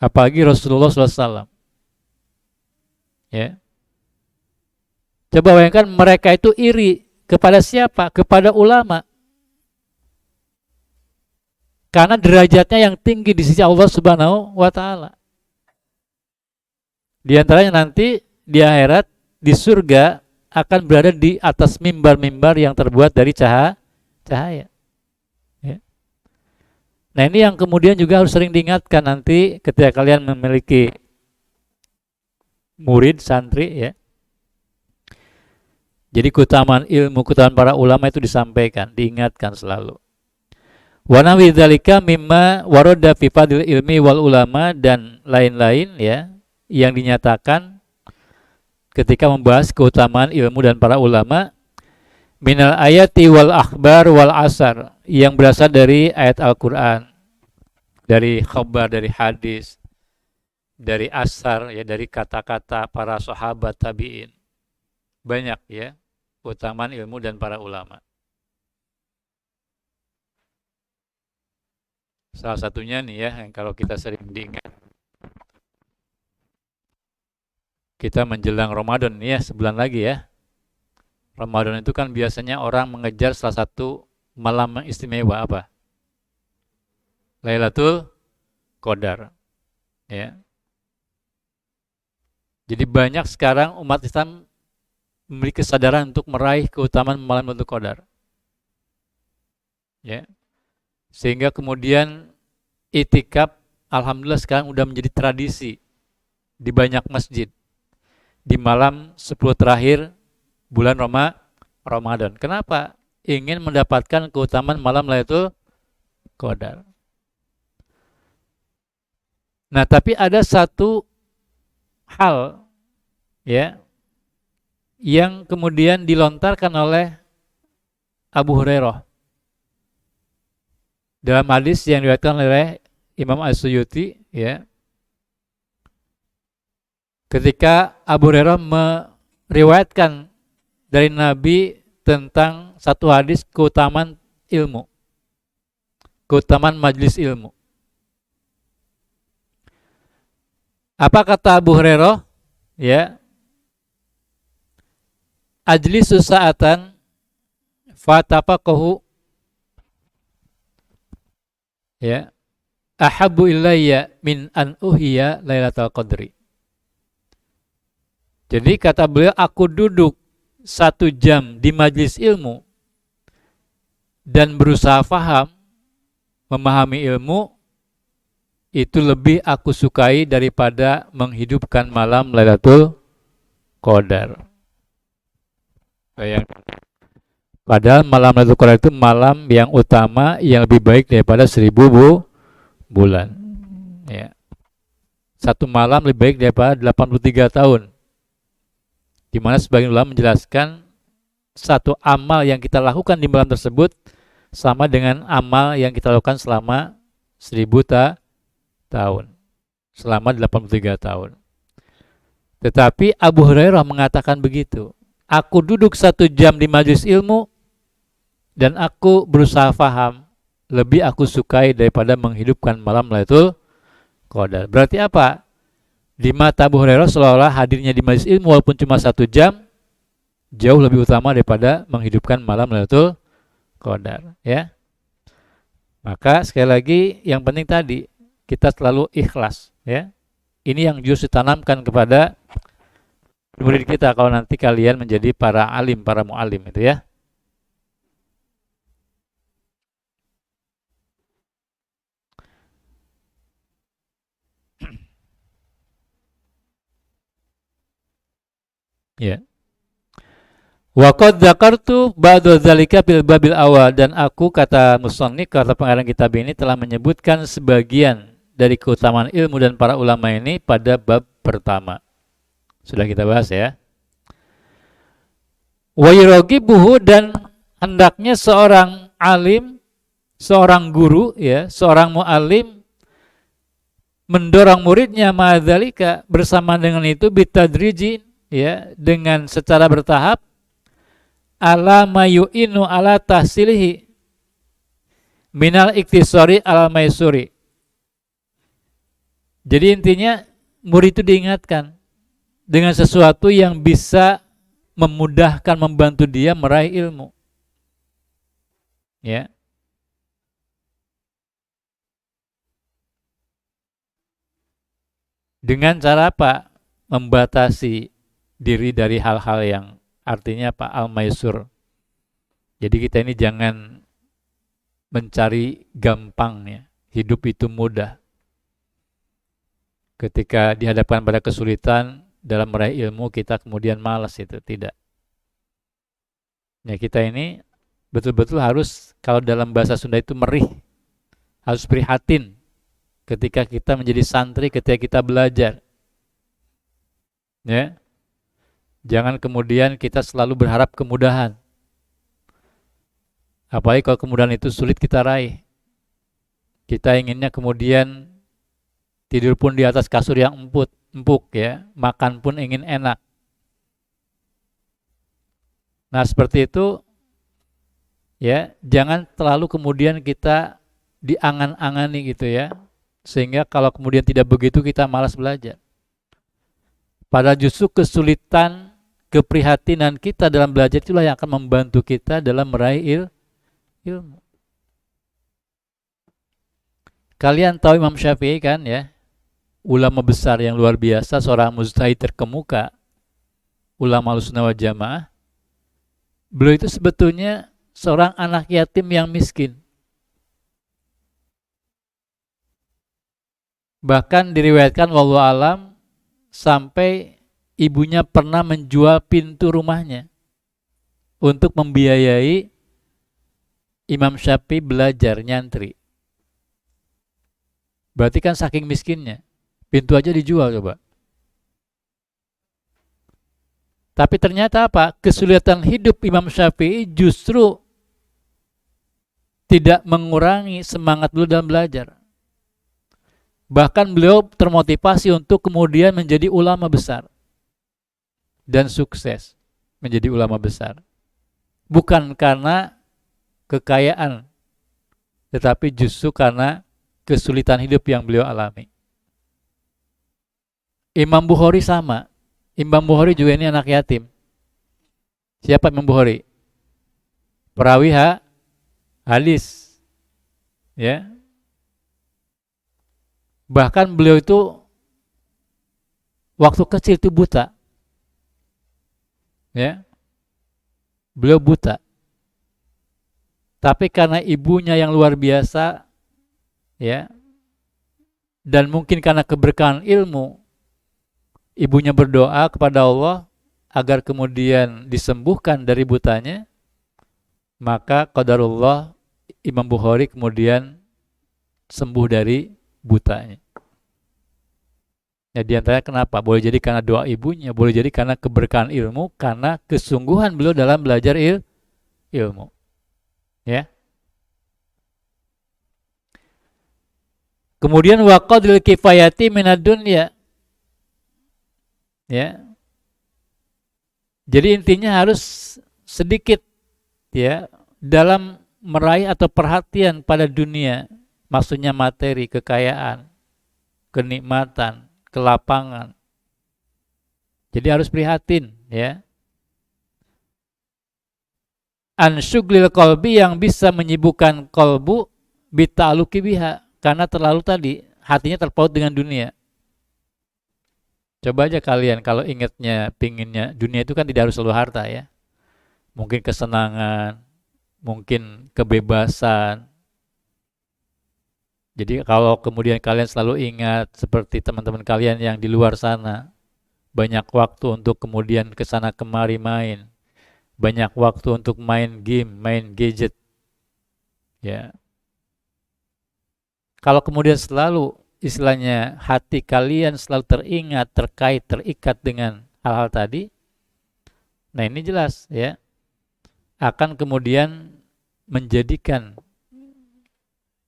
apalagi Rasulullah SAW ya. Coba bayangkan, mereka itu iri kepada siapa? Kepada ulama, karena derajatnya yang tinggi di sisi Allah Subhanahu wa taala. Di antaranya nanti di akhirat, di surga, akan berada di atas mimbar-mimbar yang terbuat dari cahaya ya. Nah, ini yang kemudian juga harus sering diingatkan nanti ketika kalian memiliki murid, santri ya. Jadi keutamaan ilmu, keutamaan para ulama itu disampaikan, diingatkan selalu. Wa nawi dzalika mimma warada fi fadil ilmi wal ulama, dan lain-lain ya yang dinyatakan ketika membahas keutamaan ilmu dan para ulama, minal ayati wal akhbar wal asar, yang berasal dari ayat Al-Quran, dari khabar, dari hadis, dari asar ya, dari kata-kata para sahabat tabi'in. Banyak ya keutamaan ilmu dan para ulama. Salah satunya nih ya, yang kalau kita sering diingat, kita menjelang Ramadan nih ya, sebulan lagi ya. Ramadan itu kan biasanya orang mengejar salah satu malam yang istimewa, apa? Lailatul Qadar ya. Jadi banyak sekarang umat Islam memiliki kesadaran untuk meraih keutamaan malam Lailatul Qadar ya. Sehingga kemudian itikaf alhamdulillah sekarang udah menjadi tradisi di banyak masjid di malam 10 terakhir bulan Ramadan. Kenapa? Ingin mendapatkan keutamaan malam Lailatul Qadar. Nah, tapi ada satu hal ya yang kemudian dilontarkan oleh Abu Hurairah dalam hadis yang diriwayatkan oleh Imam As-Suyuti ya. Ketika Abu Hurairah meriwayatkan dari Nabi tentang satu hadis keutamaan ilmu, keutamaan majlis ilmu. Apa kata Abu Hurairah? Ya, ajlisu sa'atan fatafaqahu ya ahabbu ilayya min an uhiya lailatul qadri. Jadi kata beliau, aku duduk 1 jam di majlis ilmu dan berusaha faham, memahami ilmu, itu lebih aku sukai daripada menghidupkan malam Lailatul Qadar. Padahal malam Lailatul Qadar itu malam yang utama, yang lebih baik daripada 1000 bulan. Ya. Satu malam lebih baik daripada 83 tahun. Di mana sebagian ulama menjelaskan satu amal yang kita lakukan di malam tersebut sama dengan amal yang kita lakukan selama 1000 tahun, selama 83 tahun. Tetapi Abu Hurairah mengatakan begitu, aku duduk 1 jam di majelis ilmu dan aku berusaha faham, lebih aku sukai daripada menghidupkan malam Lailatul Qadar. Berarti apa? Di mata Abu Hurairah seolah-olah hadirnya di majelis ilmu walaupun cuma 1 jam jauh lebih utama daripada menghidupkan malam Lailatul Qadar, ya. Maka sekali lagi yang penting tadi kita selalu ikhlas, ya. Ini yang justru ditanamkan kepada murid kita kalau nanti kalian menjadi para alim, para mu'alim itu ya. Ya. Wa qad dzakartu ba'da dzalika fil babil awal, dan aku kata musannif, kata pengarang kitab ini telah menyebutkan sebagian dari keutamaan ilmu dan para ulama ini pada bab pertama. Sudah kita bahas ya. Wa yuragibuhu, dan hendaknya seorang alim, seorang guru ya, seorang muallim mendorong muridnya ma'adzalika, bersama dengan itu bitadrijin ya, dengan secara bertahap, ala mayu'inu ala tahsilihi minal iktisari ala maisuri. Jadi intinya murid itu diingatkan dengan sesuatu yang bisa memudahkan, membantu dia meraih ilmu. Ya. Dengan cara apa? Membatasi diri dari hal-hal yang artinya apa? Al-maisur. Jadi kita ini jangan mencari gampangnya. Hidup itu mudah. Ketika dihadapkan pada kesulitan dalam meraih ilmu, kita kemudian malas, itu tidak. Ya, kita ini betul-betul harus, kalau dalam bahasa Sunda itu merih, harus prihatin ketika kita menjadi santri, ketika kita belajar. Ya. Jangan kemudian kita selalu berharap kemudahan. Apalagi kalau kemudahan itu sulit kita raih. Kita inginnya kemudian tidur pun di atas kasur yang empuk ya, makan pun ingin enak. Nah, seperti itu ya, jangan terlalu kemudian kita diangan-angani gitu ya. Sehingga kalau kemudian tidak begitu kita malas belajar. Padahal justru kesulitan, keprihatinan kita dalam belajar itulah yang akan membantu kita dalam meraih ilmu. Kalian tahu Imam Syafi'i kan ya? Ulama besar yang luar biasa, seorang mujtahid terkemuka, ulama Ahlussunnah wal Jamaah. Beliau itu sebetulnya seorang anak yatim yang miskin. Bahkan diriwayatkan wallahu alam sampai ibunya pernah menjual pintu rumahnya untuk membiayai Imam Syafi'i belajar nyantri. Berarti kan saking miskinnya. Pintu aja dijual coba. Tapi ternyata apa? Kesulitan hidup Imam Syafi'i justru tidak mengurangi semangat beliau dalam belajar. Bahkan beliau termotivasi untuk kemudian menjadi ulama besar dan sukses menjadi ulama besar. Bukan karena kekayaan, tetapi justru karena kesulitan hidup yang beliau alami. Imam Bukhari sama. Imam Bukhari juga ini anak yatim. Siapa Imam Bukhari? Perawi hadis. Ya. Bahkan beliau itu waktu kecil itu buta. Ya. Beliau buta. Tapi karena ibunya yang luar biasa, ya, dan mungkin karena keberkahan ilmu, ibunya berdoa kepada Allah agar kemudian disembuhkan dari butanya, maka qadarullah Imam Bukhari kemudian sembuh dari butanya. Ya, diantaranya kenapa? Boleh jadi karena doa ibunya, boleh jadi karena keberkahan ilmu, karena kesungguhan beliau dalam belajar ilmu. Ya. Kemudian waqadil kifayati minad dunya. Ya. Jadi intinya harus sedikit ya dalam meraih atau perhatian pada dunia, maksudnya materi, kekayaan, kenikmatan, kelapangan. Jadi harus prihatin ya. Ansyuglil qalbi, yang bisa menyibukkan qalbu bita'aluki biha, karena terlalu tadi hatinya terpaut dengan dunia. Coba aja kalian kalau ingatnya, pinginnya dunia itu kan tidak harus selalu harta ya. Mungkin kesenangan, mungkin kebebasan. Jadi kalau kemudian kalian selalu ingat seperti teman-teman kalian yang di luar sana, banyak waktu untuk kemudian kesana kemari main, banyak waktu untuk main game, main gadget. Ya. Kalau kemudian selalu istilahnya hati kalian selalu teringat, terkait, terikat dengan hal-hal tadi, nah ini jelas ya, akan kemudian menjadikan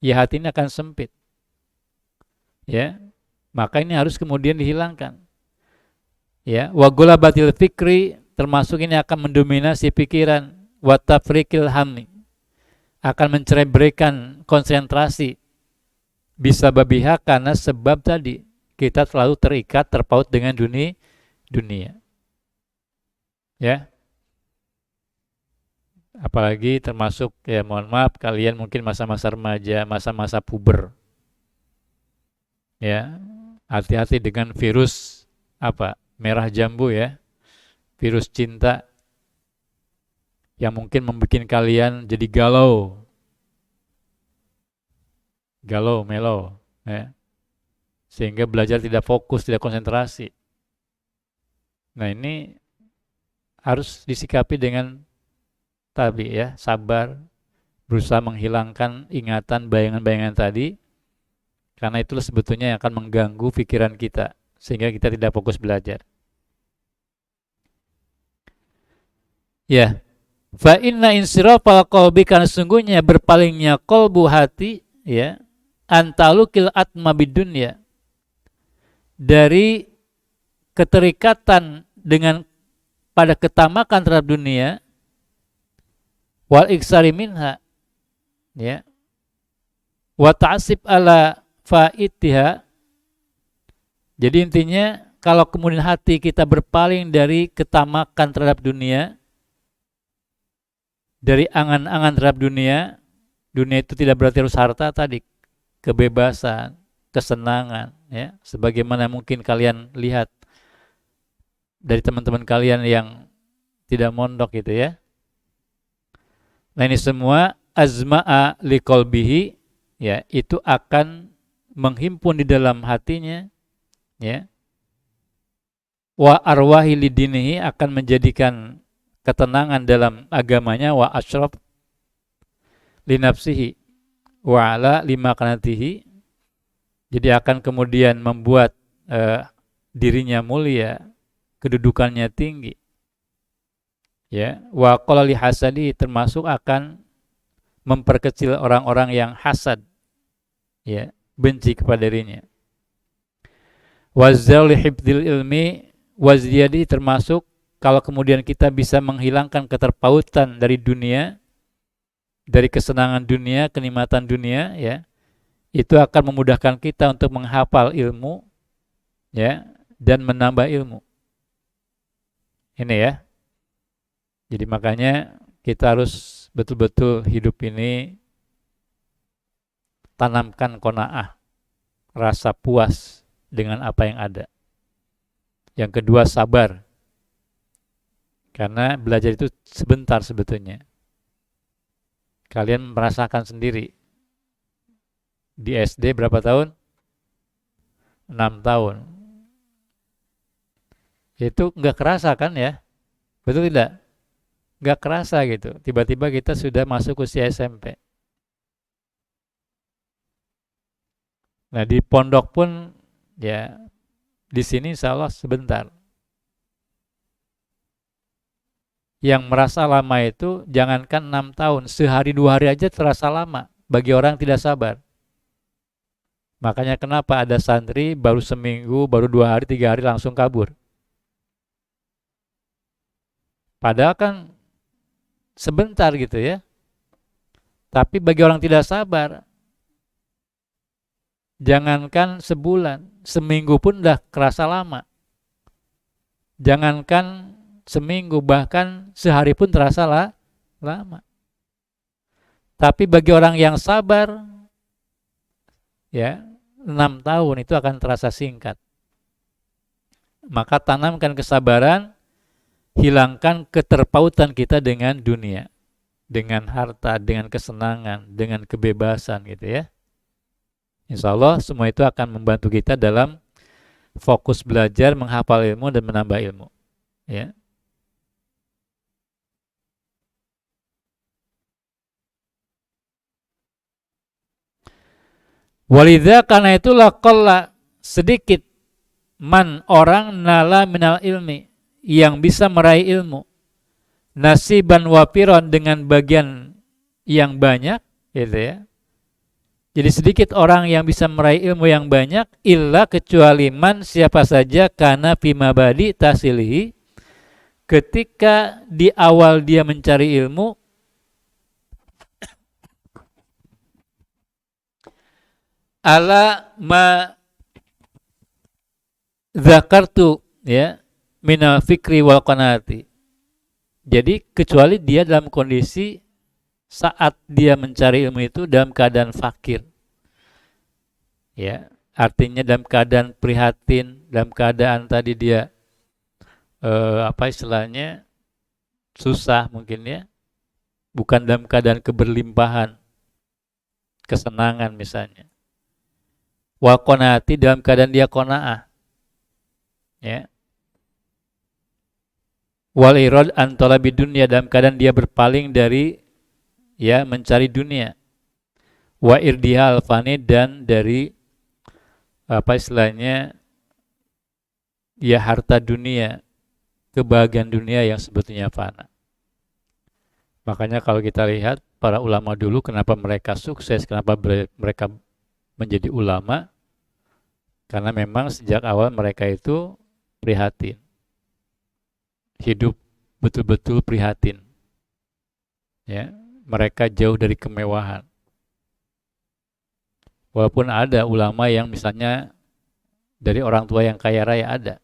ya hati ini akan sempit. Ya. Maka ini harus kemudian dihilangkan. Ya, wa ghulabatil fikri, termasuk ini akan mendominasi pikiran, wa tafriqil hammi, akan mencerai-beraikan konsentrasi, bisa babiha, karena sebab tadi kita selalu terikat, terpaut dengan dunia. Ya. Apalagi termasuk ya, mohon maaf, kalian mungkin masa-masa remaja, masa-masa puber. Ya. Hati-hati dengan virus apa? Merah jambu ya. Virus cinta yang mungkin membuat kalian jadi galau, melo, ya. Sehingga belajar tidak fokus, tidak konsentrasi. Nah ini harus disikapi dengan tadi ya, sabar, berusaha menghilangkan ingatan, bayangan-bayangan tadi, karena itulah sebetulnya yang akan mengganggu pikiran kita, sehingga kita tidak fokus belajar. Ya, fa inna insirafal qalbi, karena sungguhnya berpalingnya qalbu, hati ya, antalukil atma bidunya, dari keterikatan dengan pada ketamakan terhadap dunia, wal iksari minha ya, wa ta'asib ala faitiha. Jadi intinya kalau kemudian hati kita berpaling dari ketamakan terhadap dunia, dari angan-angan terhadap dunia itu tidak berarti harus harta tadi, kebebasan, kesenangan ya, sebagaimana mungkin kalian lihat dari teman-teman kalian yang tidak mondok gitu ya. Nah ini semua azma'a liqalbihi ya, itu akan menghimpun di dalam hatinya ya. Wa arwahi lidinihi, akan menjadikan ketenangan dalam agamanya, wa asyraf linafsihi wa ala limakanatihi, jadi akan kemudian membuat dirinya mulia, kedudukannya tinggi. Ya, wa qala li hasadi, termasuk akan memperkecil orang-orang yang hasad, ya, benci kepada dirinya. Wazzal li hifdzil ilmi waziyadi, termasuk kalau kemudian kita bisa menghilangkan keterpautan dari dunia, dari kesenangan dunia, kenikmatan dunia, ya, itu akan memudahkan kita untuk menghafal ilmu, ya, dan menambah ilmu. Ini ya. Jadi makanya kita harus betul-betul hidup ini tanamkan qanaah, rasa puas dengan apa yang ada. Yang kedua, sabar. Karena belajar itu sebentar sebetulnya. Kalian merasakan sendiri. Di SD berapa tahun? 6 tahun. Itu nggak kerasa kan ya? Betul tidak? Nggak kerasa gitu. Tiba-tiba kita sudah masuk usia SMP. Nah di pondok pun ya di sini insya Allah sebentar. Yang merasa lama itu jangankan 6 tahun, sehari 2 hari aja terasa lama bagi orang tidak sabar. Makanya kenapa ada santri baru seminggu, baru 2 hari, 3 hari langsung kabur. Padahal kan sebentar gitu ya. Tapi bagi orang tidak sabar, jangankan sebulan, seminggu pun udah kerasa lama. Jangankan seminggu, bahkan sehari pun terasa lama. Tapi bagi orang yang sabar, ya 6 tahun itu akan terasa singkat. Maka tanamkan kesabaran, hilangkan keterpautan kita dengan dunia, dengan harta, dengan kesenangan, dengan kebebasan gitu ya. Insya Allah semua itu akan membantu kita dalam fokus belajar, menghafal ilmu dan menambah ilmu. Ya. Walidha, karena itulah qalla, sedikit, man, orang, nala minal ilmi, yang bisa meraih ilmu, nasiban wafiron, dengan bagian yang banyak gitu ya. Jadi sedikit orang yang bisa meraih ilmu yang banyak, illa, kecuali man, siapa saja, kana fimabadi tasilihi, ketika di awal dia mencari ilmu, ala ma zakartu, ya, minal fikri wal qanaati. Jadi kecuali dia dalam kondisi saat dia mencari ilmu itu dalam keadaan fakir, ya, artinya dalam keadaan prihatin, dalam keadaan tadi dia apa istilahnya susah mungkin ya, bukan dalam keadaan keberlimpahan, kesenangan misalnya. Wa qanaati, dalam keadaan dia qanaah, ya. Wal irad an talabi dunya, dalam keadaan dia berpaling dari ya mencari dunia. Wa irdihal fani, dan dari apa istilahnya ya harta dunia, kebahagiaan dunia yang sebetulnya fana. Makanya kalau kita lihat para ulama dulu, kenapa mereka sukses, kenapa mereka menjadi ulama, karena memang sejak awal mereka itu prihatin, hidup betul-betul prihatin, ya. Mereka jauh dari kemewahan. Walaupun ada ulama yang misalnya dari orang tua yang kaya raya ada,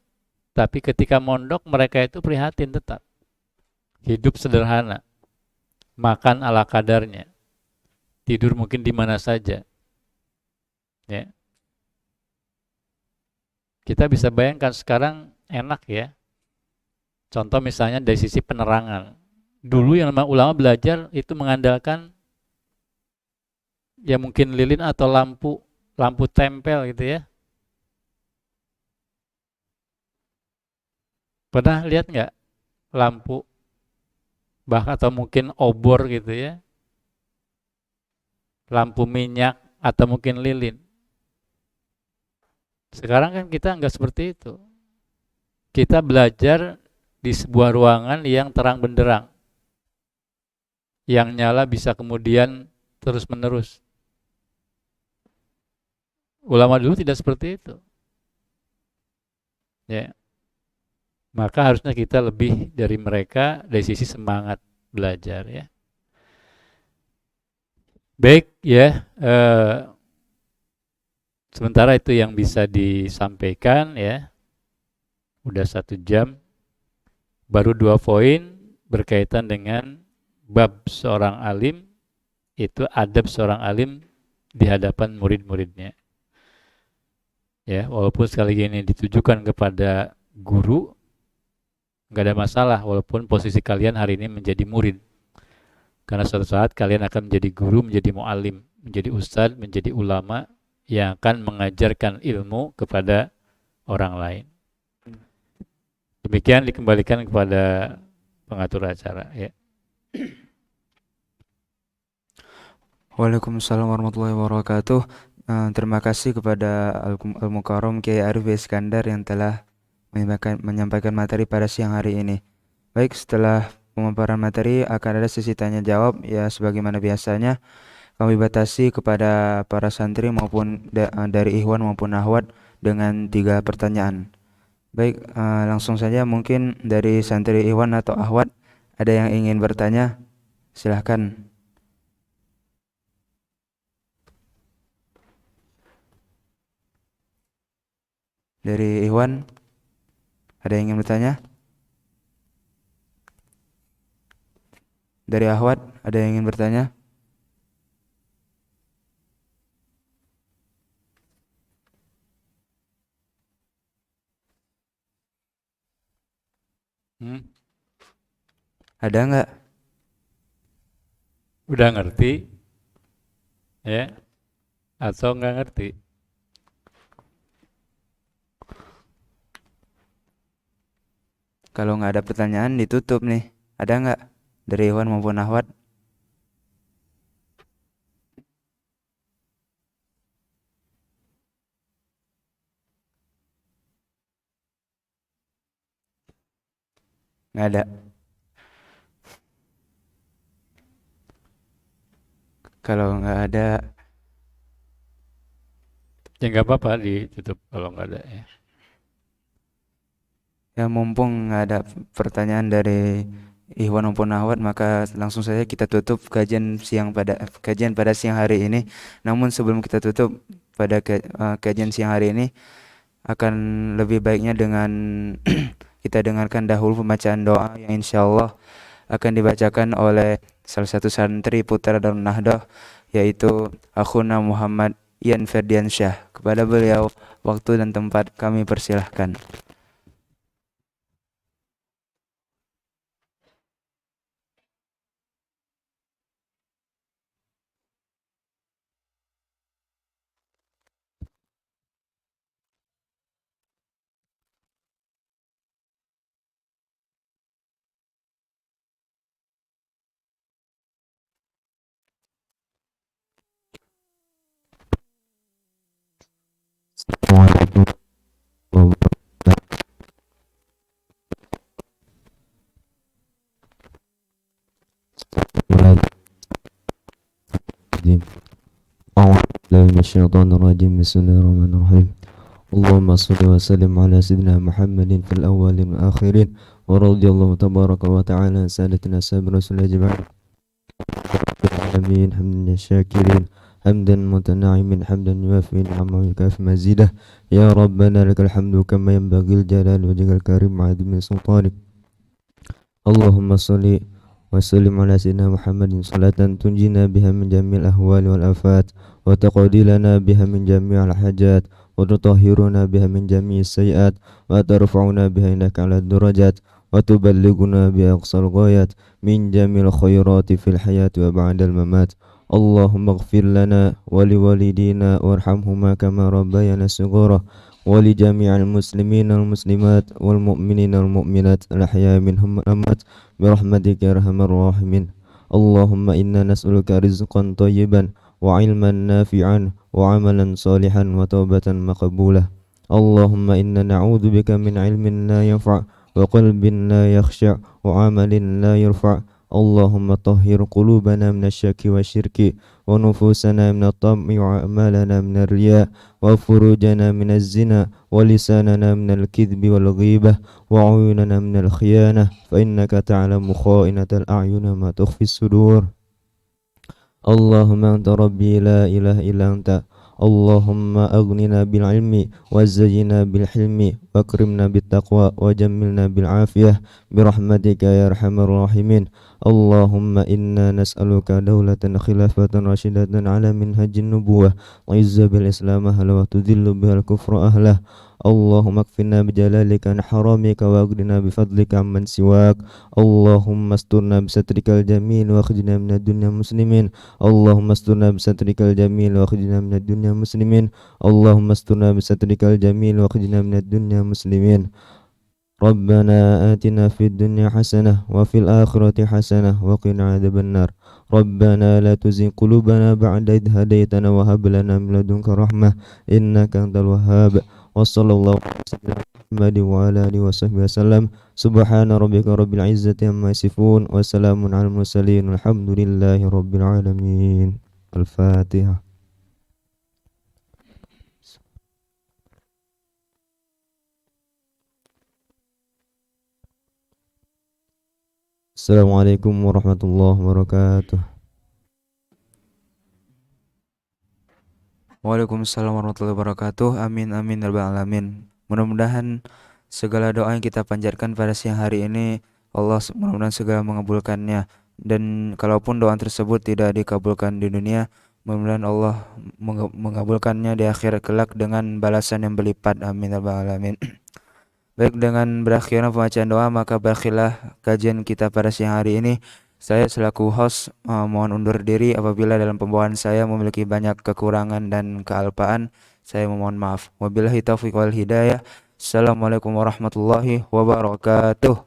tapi ketika mondok mereka itu prihatin tetap, hidup sederhana, makan ala kadarnya, tidur mungkin di mana saja, ya. Kita bisa bayangkan sekarang enak ya. Contoh misalnya dari sisi penerangan. Dulu yang namanya ulama belajar itu mengandalkan ya mungkin lilin atau lampu tempel gitu ya. Pernah lihat nggak lampu, bahkan atau mungkin obor gitu ya, lampu minyak atau mungkin lilin. Sekarang kan kita nggak seperti itu. Kita belajar di sebuah ruangan yang terang benderang, yang nyala bisa kemudian terus menerus. Ulama dulu tidak seperti itu. Ya. Maka harusnya kita lebih dari mereka dari sisi semangat belajar ya. Baik ya, sementara itu yang bisa disampaikan ya. Udah 1 jam, baru 2 poin berkaitan dengan bab seorang alim, itu adab seorang alim di hadapan murid-muridnya. Ya, walaupun sekali lagi ini ditujukan kepada guru, nggak ada masalah walaupun posisi kalian hari ini menjadi murid. Karena suatu saat kalian akan menjadi guru, menjadi mu'alim, menjadi ustadz, menjadi ulama yang akan mengajarkan ilmu kepada orang lain. Demikian dikembalikan kepada pengatur acara ya. Waalaikumsalam warahmatullahi wabarakatuh. Terima kasih kepada Al-Mukarram Kiai Arif Iskandar yang telah menyampaikan materi pada siang hari ini. Baik, setelah pemaparan materi akan ada sesi tanya jawab ya, sebagaimana biasanya kami batasi kepada para santri maupun dari Ikhwan maupun Akhwat dengan 3 pertanyaan. Baik, langsung saja mungkin dari santri Ikhwan atau Akhwat ada yang ingin bertanya, silahkan. Dari Ikhwan ada yang ingin bertanya? Dari Akhwat ada yang ingin bertanya? Ada nggak? Udah ngerti ya atau nggak ngerti? Kalau nggak ada pertanyaan ditutup nih. Ada nggak dari Ikhwan maupun Akhwat? Nggak ada. Kalau nggak ada, Ya nggak apa-apa ditutup kalau nggak ada ya. ya mumpung nggak ada pertanyaan dari Ikhwan maupun Akhwat, maka langsung saja kita tutup kajian pada siang hari ini. Namun sebelum kita tutup pada kajian siang hari ini, akan lebih baiknya dengan kita dengarkan dahulu pembacaan doa yang insya Allah akan dibacakan oleh salah satu santri putra Darun Nahdoh, yaitu Akhuna Muhammad Ian Ferdiansyah. Kepada beliau waktu dan tempat kami persilahkan. Assalamualaikum warahmatullahi wabarakatuh. أعوذ بالله من الشيطان الرجيم. بسم الله الرحمن الرحيم. اللهم صل وسلم على سيدنا محمد في الأولين والآخرين ورضي الله تبارك وتعالى عن سادتنا أصحاب رسول الله أجمعين. آمين. حمدا الشاكرين حمدا متنعما حمدا يوافي نعمه ويكافئ مزيده. يا ربنا لك الحمد كما ينبغي الجلال وجهك الكريم وعظيم سلطانك. اللهم صل وسلم على سيدنا محمد صلاة تنجينا بها من جميع الأهوال والآفات وتقضي لنا بها من جميع الحاجات وتطهرنا بها من جميع السيئات وترفعنا بها إنك على الدرجات وتبلغنا بها أقصى الغايات من جميع الخيرات في الحياة وبعد الممات. اللهم اغفر لنا ولوالدينا وارحمهما كما ربيانا صغارا ولجميع المسلمين والمسلمات والمؤمنين والمؤمنات الأحياء منهم والأموات برحمتك يا أرحم الراحمين. اللهم إنا نسألك رزقا طيبا وعلما نافعا وعملا صالحا وتوبة مقبولة. اللهم إنا نعوذ بك من علم لا ينفع وقلب لا يخشع وعمل لا يرفع. اللهم طهر قلوبنا من الشك والشرك ونفوسنا من الطمع وأعمالنا من الرياء وفروجنا من الزنا ولساننا من الكذب والغيبة وعيوننا من الخيانة فإنك تعلم خائنة الأعين ما تخفي الصدور. اللهم أنت ربي لا إله إلا أنت. اللهم أغننا بالعلم وزينا بالحلم واكرمنا بالتقوى وجملنا بالعافية برحمتك يا أرحم الراحمين. اللهم إنا نسألك دولة خلافة راشدة على منهج النبوة وعز بالإسلام أهله وتذل بها الكفر أهله. اللهم اكفنا بجلالك عن حرامك واغننا بفضلك عمن سواك. اللهم استرنا بسترك الجميل واخرجنا من الدنيا مسلمين. اللهم استرنا بسترك الجميل واخرجنا من الدنيا مسلمين. اللهم استرنا بسترك الجميل واخرجنا من الدنيا مسلمين. ربنا آتنا في الدنيا حسنة وفي الآخرة حسنة وقنا عذاب النار. ربنا لا تزغ قلوبنا بعد إذ هديتنا وهب لنا من لدنك رحمة إنك أنت الوهاب. وصلى الله على سيدنا محمد وعلى آله وصحبه وسلم. سبحان ربك رب العزة عما يصفون وسلام على المرسلين والحمد لله رب العالمين. الفاتحة. Assalamualaikum warahmatullahi wabarakatuh. Waalaikumsalam warahmatullahi wabarakatuh. Amin amin ya rabbal alamin. Mudah-mudahan segala doa yang kita panjatkan pada siang hari ini Allah mudah-mudahan segera mengabulkannya, dan kalaupun doa tersebut tidak dikabulkan di dunia, mudah-mudahan Allah mengabulkannya di akhirat kelak dengan balasan yang berlipat. Amin ya rabbal alamin. Baik, dengan berakhirnya pembacaan doa maka berakhirlah kajian kita pada siang hari ini. Saya selaku host mohon undur diri apabila dalam pembawaan saya memiliki banyak kekurangan dan kealpaan. Saya memohon maaf. Wabillahi taufiq wal hidayah. Assalamualaikum warahmatullahi wabarakatuh.